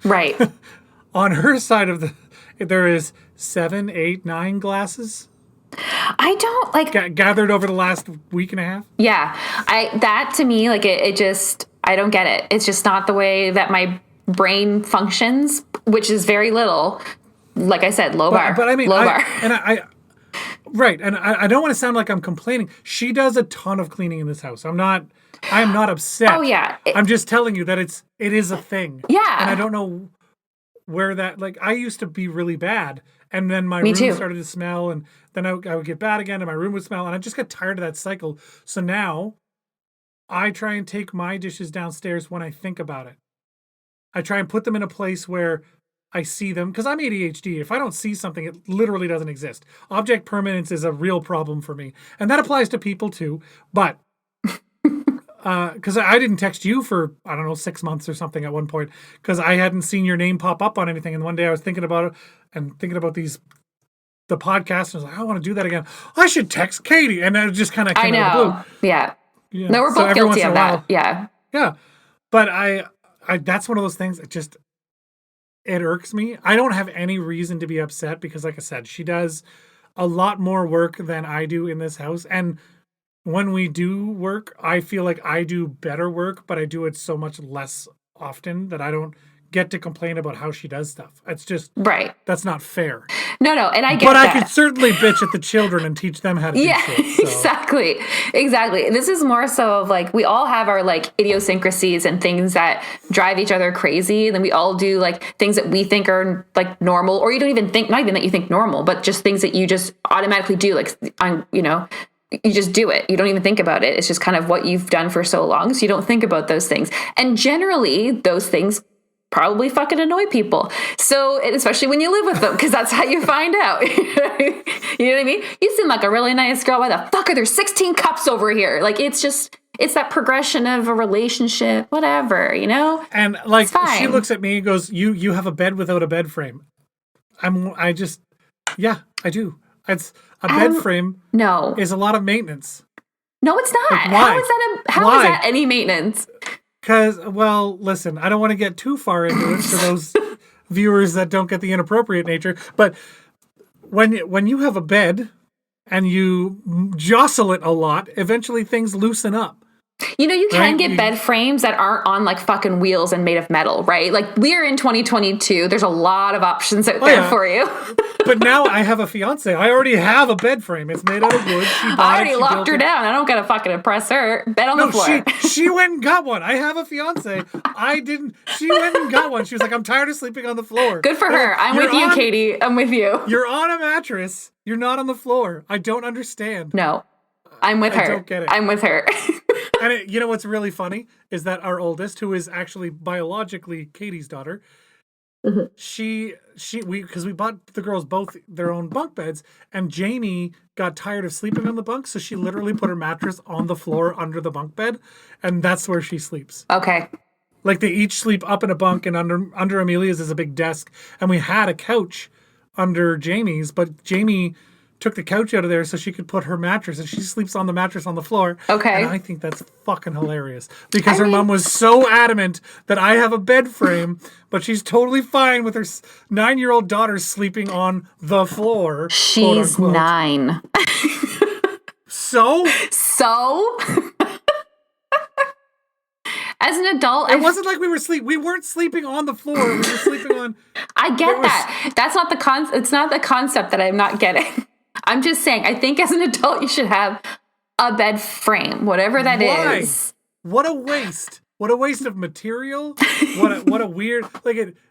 Right. On her side there is 7, 8, 9 glasses. I don't like Gathered over the last week and a half. Yeah. That to me, like it just, I don't get it. It's just not the way that my brain functions, which is very little. Like I said, low bar. But I mean, low bar. Right. And I don't want to sound like I'm complaining. She does a ton of cleaning in this house. I am not upset. Oh, yeah. I'm just telling you that it is a thing. Yeah. And I don't know where that, like, I used to be really bad. And then my Me room too. started to smell, and then I would get bad again, and my room would smell, and I just got tired of that cycle. So now I try and take my dishes downstairs when I think about it. I try and put them in a place where I see them, because I'm ADHD. If I don't see something, it literally doesn't exist. Object permanence is a real problem for me. And that applies to people too. But because I didn't text you for, I don't know, 6 months or something at one point, because I hadn't seen your name pop up on anything. And one day I was thinking about it and thinking about the podcast. And I was like, I want to do that again. I should text Katie. And it just kind of came out of the blue. Yeah. Yeah. No, we're So both every once guilty in of a while- that. Yeah. Yeah. But I that's one of those things that just, it irks me. I don't have any reason to be upset because, like I said, she does a lot more work than I do in this house. And when we do work, I feel like I do better work, but I do it so much less often that I don't get to complain about how she does stuff. It's just, Right. that's not fair. No, and I get But that. I could certainly bitch at the children and teach them how to do shit. So. Exactly. This is more so of like, we all have our like idiosyncrasies and things that drive each other crazy. And then we all do like things that we think are like normal, or you don't even think, not even that you think normal, but just things that you just automatically do. Like, you just do it. You don't even think about it. It's just kind of what you've done for so long. So you don't think about those things. And generally those things probably fucking annoy people. So, and especially when you live with them, because that's how you find out. You know what I mean? You seem like a really nice girl. Why the fuck are there 16 cups over here? Like, it's that progression of a relationship, whatever, you know? And like, she looks at me and goes, you have a bed without a bed frame. Yeah, I do. It's a bed frame. No. Is a lot of maintenance. No, it's not. Like, why? How is that any maintenance? Because, well, listen, I don't want to get too far into it for those viewers that don't get the inappropriate nature. But when you have a bed and you jostle it a lot, eventually things loosen up. You know, you can get bed frames that aren't on like fucking wheels and made of metal, right? Like, we're in 2022. There's a lot of options out there for you. But now I have a fiance. I already have a bed frame. It's made out of wood. I already locked her down. I don't gotta fucking impress her. Bed on the floor. She went and got one. I have a fiance. I didn't. She went and got one. She was like, I'm tired of sleeping on the floor. Good for her. I'm with you, Katie. I'm with you. You're on a mattress. You're not on the floor. I don't understand. No. I'm with her. I don't get it. I'm with her. And you know what's really funny is that our oldest, who is actually biologically Katie's daughter, because we bought the girls both their own bunk beds, and Jamie got tired of sleeping on the bunk, so she literally put her mattress on the floor under the bunk bed, and that's where she sleeps. Okay. Like, they each sleep up in a bunk, and under Amelia's is a big desk, and we had a couch under Jamie's, but Jamie took the couch out of there so she could put her mattress, and she sleeps on the mattress on the floor. Okay. And I think that's fucking hilarious because her mom was so adamant that I have a bed frame, but she's totally fine with her 9-year-old daughter sleeping on the floor. She's 9. So? As an adult, it wasn't like we weren't sleeping on the floor. We were sleeping on. I get that. That's not it's not the concept that I'm not getting. I'm just saying, I think as an adult, you should have a bed frame, whatever that is. What a waste. What a waste of material. What a weird,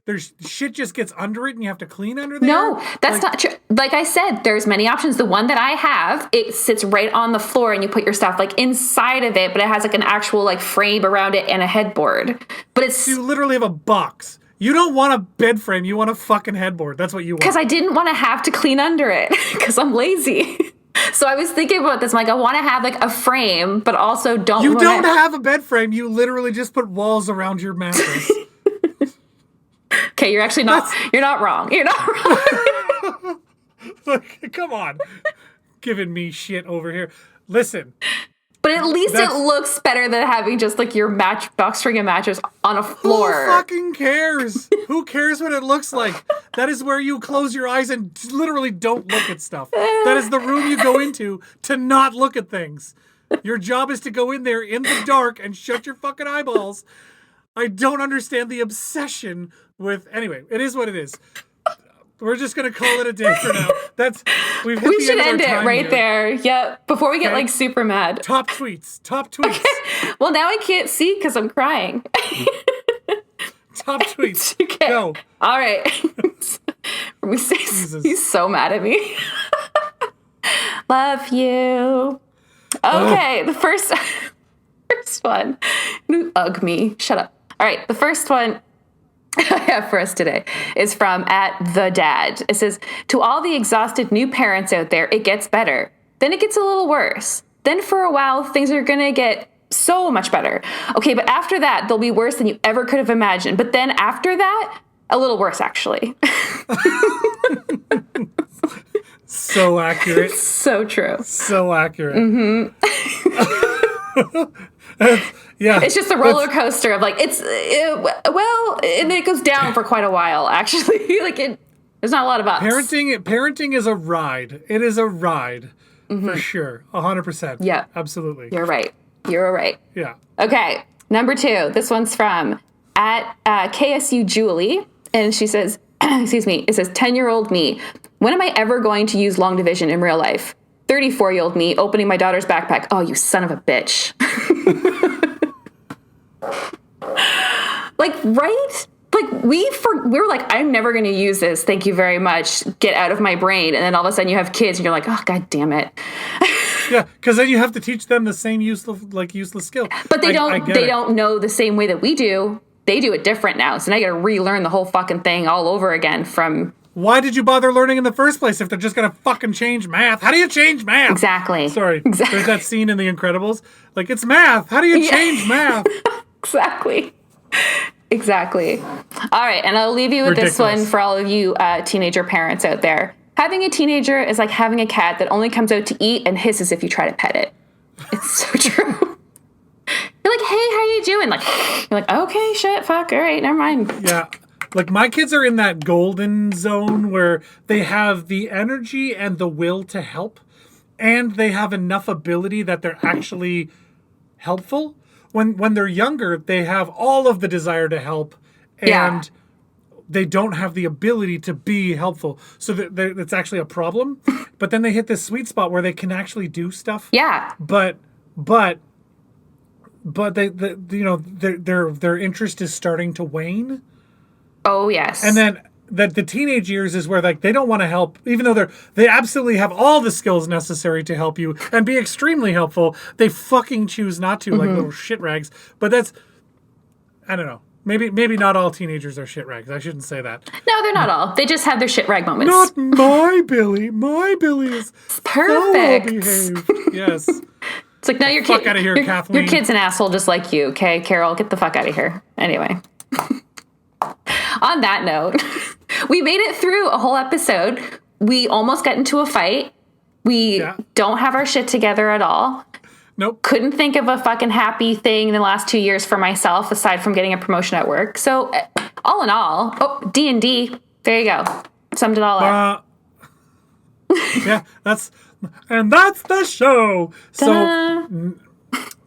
there's shit just gets under it and you have to clean under there. No, that's not true. Like I said, there's many options. The one that I have, it sits right on the floor and you put your stuff like inside of it, but it has like an actual like frame around it and a headboard. But it's... You literally have a box. You don't want a bed frame. You want a fucking headboard. That's what you want. Because I didn't want to have to clean under it because I'm lazy. So I was thinking about this. I'm like, I want to have like a frame, but also don't. You don't have a bed frame. You literally just put walls around your mattress. Okay, you're actually not. You're not wrong. You're not wrong. Like, come on, giving me shit over here. Listen. But at least it looks better than having just like your box spring mattress on a floor. Who fucking cares? Who cares what it looks like? That is where you close your eyes and literally don't look at stuff. That is the room you go into to not look at things. Your job is to go in there in the dark and shut your fucking eyeballs. I don't understand the obsession with... Anyway, it is what it is. We're just going to call it a day for now. We should end it right there. Yeah, before we get like super mad. Top tweets. Okay. Well, now I can't see because I'm crying. Top tweets. Okay. Go. All right. He's so mad at me. Love you. Okay, the first one. Ugh me. Shut up. All right, the first one I have for us today is from @thedad. It says, to all the exhausted new parents out there, it gets better. Then it gets a little worse. Then for a while, things are going to get so much better. Okay, but after that, they'll be worse than you ever could have imagined. But then after that, a little worse, actually. So accurate. So true. So accurate. Mm-hmm. Yeah. It's just a roller coaster of like, well, and then it goes down for quite a while, actually. Like, there's not a lot of ups. Parenting is a ride. It is a ride for sure. 100%. Yeah. Absolutely. You're right. You're right. Yeah. Okay. Number 2. This one's from at KSU Julie. And she says, excuse me, it says 10-year-old me. When am I ever going to use long division in real life? 34-year-old me opening my daughter's backpack. Oh, you son of a bitch. Like, right? Like, we were like, I'm never going to use this. Thank you very much. Get out of my brain. And then all of a sudden you have kids and you're like, oh, God damn it. Yeah, because then you have to teach them the same useless skill. But they don't know the same way that we do. They do it different now. So now you got to relearn the whole fucking thing all over again from... Why did you bother learning in the first place if they're just going to fucking change math? How do you change math? Exactly. Sorry. Exactly. There's that scene in The Incredibles. Like, it's math. How do you change math? Exactly. All right. And I'll leave you with this one for all of you teenager parents out there. Having a teenager is like having a cat that only comes out to eat and hisses if you try to pet it. It's so true. You're like, hey, how you doing? Like, you're like, okay, shit, fuck, all right, never mind. Yeah. Like, my kids are in that golden zone where they have the energy and the will to help, and they have enough ability that they're actually helpful. When they're younger, they have all of the desire to help, and they don't have the ability to be helpful. So that's actually a problem. But then they hit this sweet spot where they can actually do stuff. Yeah. But they their interest is starting to wane. Oh, yes. And then the teenage years is where, like, they don't want to help, even though they absolutely have all the skills necessary to help you and be extremely helpful. They fucking choose not to, like little shit rags. But that's, I don't know. Maybe not all teenagers are shit rags. I shouldn't say that. No, they're not all. They just have their shit rag moments. Not my Billy. My Billy is perfect. So well behaved. Yes. It's like, no, your fuck out of here, Kathleen. Your kid's an asshole just like you, okay? Carol, get the fuck out of here. Anyway. On that note, we made it through a whole episode. We almost got into a fight. We don't have our shit together at all. Nope. Couldn't think of a fucking happy thing in the last 2 years for myself aside from getting a promotion at work. So, all in all, D&D. There you go. Summed it all up. Yeah, that's the show. Ta-da.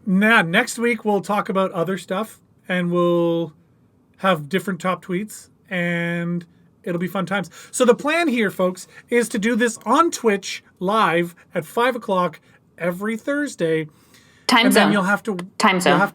So, next week we'll talk about other stuff, and we'll have different top tweets, and it'll be fun times. So the plan here, folks, is to do this on Twitch live at 5 o'clock every Thursday. Time zone. Then you'll have to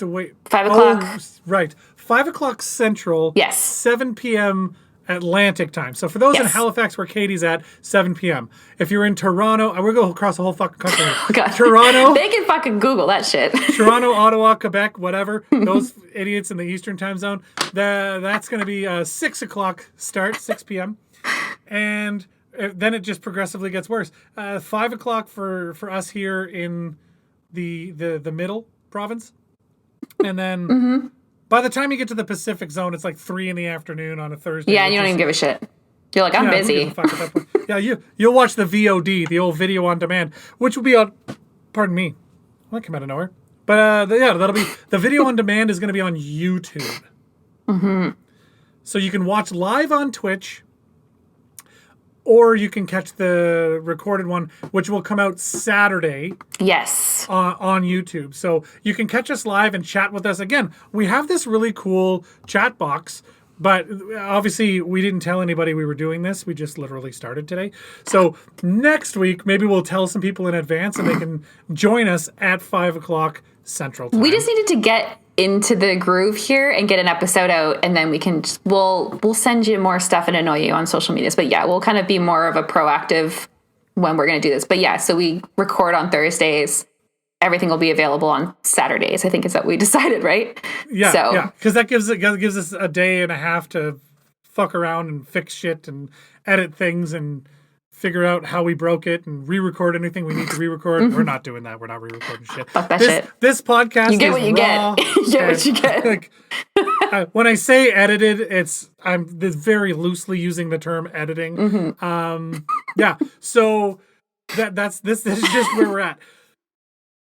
wait. 5 o'clock. Oh, right. 5 o'clock Central. Yes. 7 p.m. Atlantic time. So for those in Halifax, where Katie's at, 7 p.m. If you're in Toronto, we're going across the whole fucking country. God. Toronto. They can fucking Google that shit. Toronto, Ottawa, Quebec, whatever. Those idiots in the Eastern time zone. That's going to be a 6 o'clock start, 6 p.m. And then it just progressively gets worse. 5 o'clock for us here in the middle province. And then by the time you get to the Pacific zone, it's like 3 in the afternoon on a Thursday. Yeah, and you don't even give a shit. You're like, I'm busy. Yeah, you'll watch the VOD, the old video on demand, which will be on, pardon me, that came out of nowhere. But that'll be, the video on demand is going to be on YouTube. Mm-hmm. So you can watch live on Twitch, or you can catch the recorded one, which will come out Saturday. Yes. On YouTube. So you can catch us live and chat with us. Again, we have this really cool chat box, but obviously we didn't tell anybody we were doing this. We just literally started today. So next week, maybe we'll tell some people in advance and they can join us at 5 o'clock Central time. We just needed to get into the groove here and get an episode out, and then we'll send you more stuff and annoy you on social medias. But yeah, we'll kind of be more of a proactive when we're going to do this. But yeah, so we record on Thursdays. Everything will be available on Saturdays, I think is what we decided, right? Yeah, yeah. Because that gives us a day and a half to fuck around and fix shit and edit things and figure out how we broke it and re-record anything we need to re-record. We're not doing that. We're not re-recording shit. Fuck that shit. This podcast you get is what you raw. Get. You get what you get. Like, when I say edited, I'm very loosely using the term editing. Mm-hmm. Yeah. So this is just where we're at.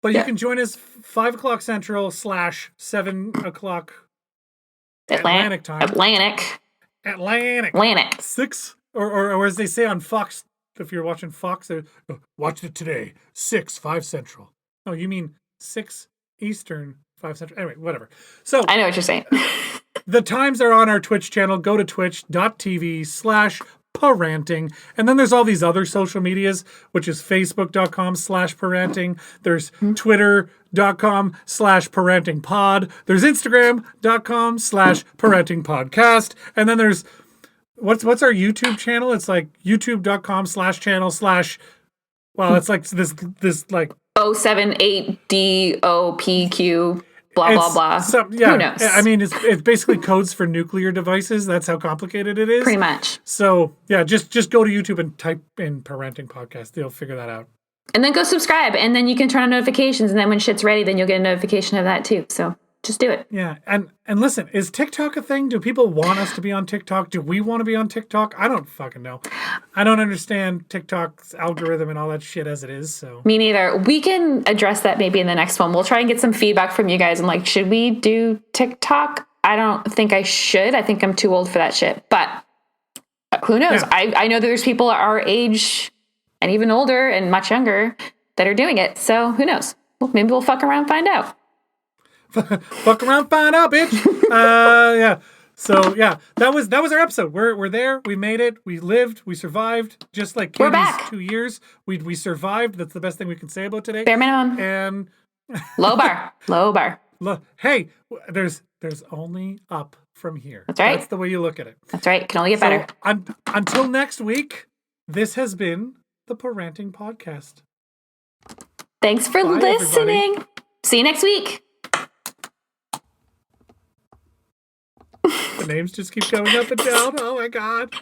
But you can join us 5 o'clock Central / 7 o'clock Atlantic time. Atlantic. 6 or as they say on Fox, if you're watching Fox, watch it today. 5 Central. Oh, you mean 6 Eastern, 5 Central. Anyway, whatever. So I know what you're saying. the times are on our Twitch channel. Go to twitch.tv/PaRANTing. And then there's all these other social medias, which is facebook.com/PaRANTing. There's twitter.com/PaRANTingPod. There's instagram.com/PaRANTingPodcast. And then there's what's our YouTube channel? It's like youtube.com/channel/ well, it's like this like 078DOPQ blah blah. Who knows? I mean, it's basically codes for nuclear devices. That's how complicated it is. Pretty much. So yeah, just go to YouTube and type in PaRANTing podcast. You'll figure that out. And then go subscribe, and then you can turn on notifications, and then when shit's ready, then you'll get a notification of that too. So just do it. Yeah, and listen, is TikTok a thing? Do people want us to be on TikTok? Do we want to be on TikTok? I don't fucking know. I don't understand TikTok's algorithm and all that shit as it is. So me neither. We can address that maybe in the next one. We'll try and get some feedback from you guys and like, should we do TikTok? I don't think I should. I think I'm too old for that shit. But who knows? Yeah. I know that there's people our age and even older and much younger that are doing it. So who knows? Well, maybe we'll fuck around and find out. Fuck around, find out, bitch. Yeah. So yeah, that was our episode. We're there. We made it. We lived. We survived. Just like Katie's 2 years, we survived. That's the best thing we can say about today. Bare minimum. And low bar. Hey, there's only up from here. That's right. That's the way you look at it. That's right. Can only get better. Until next week, this has been the PaRANTing podcast. Thanks for listening. Everybody. See you next week. The names just keep going up and down. Oh my God.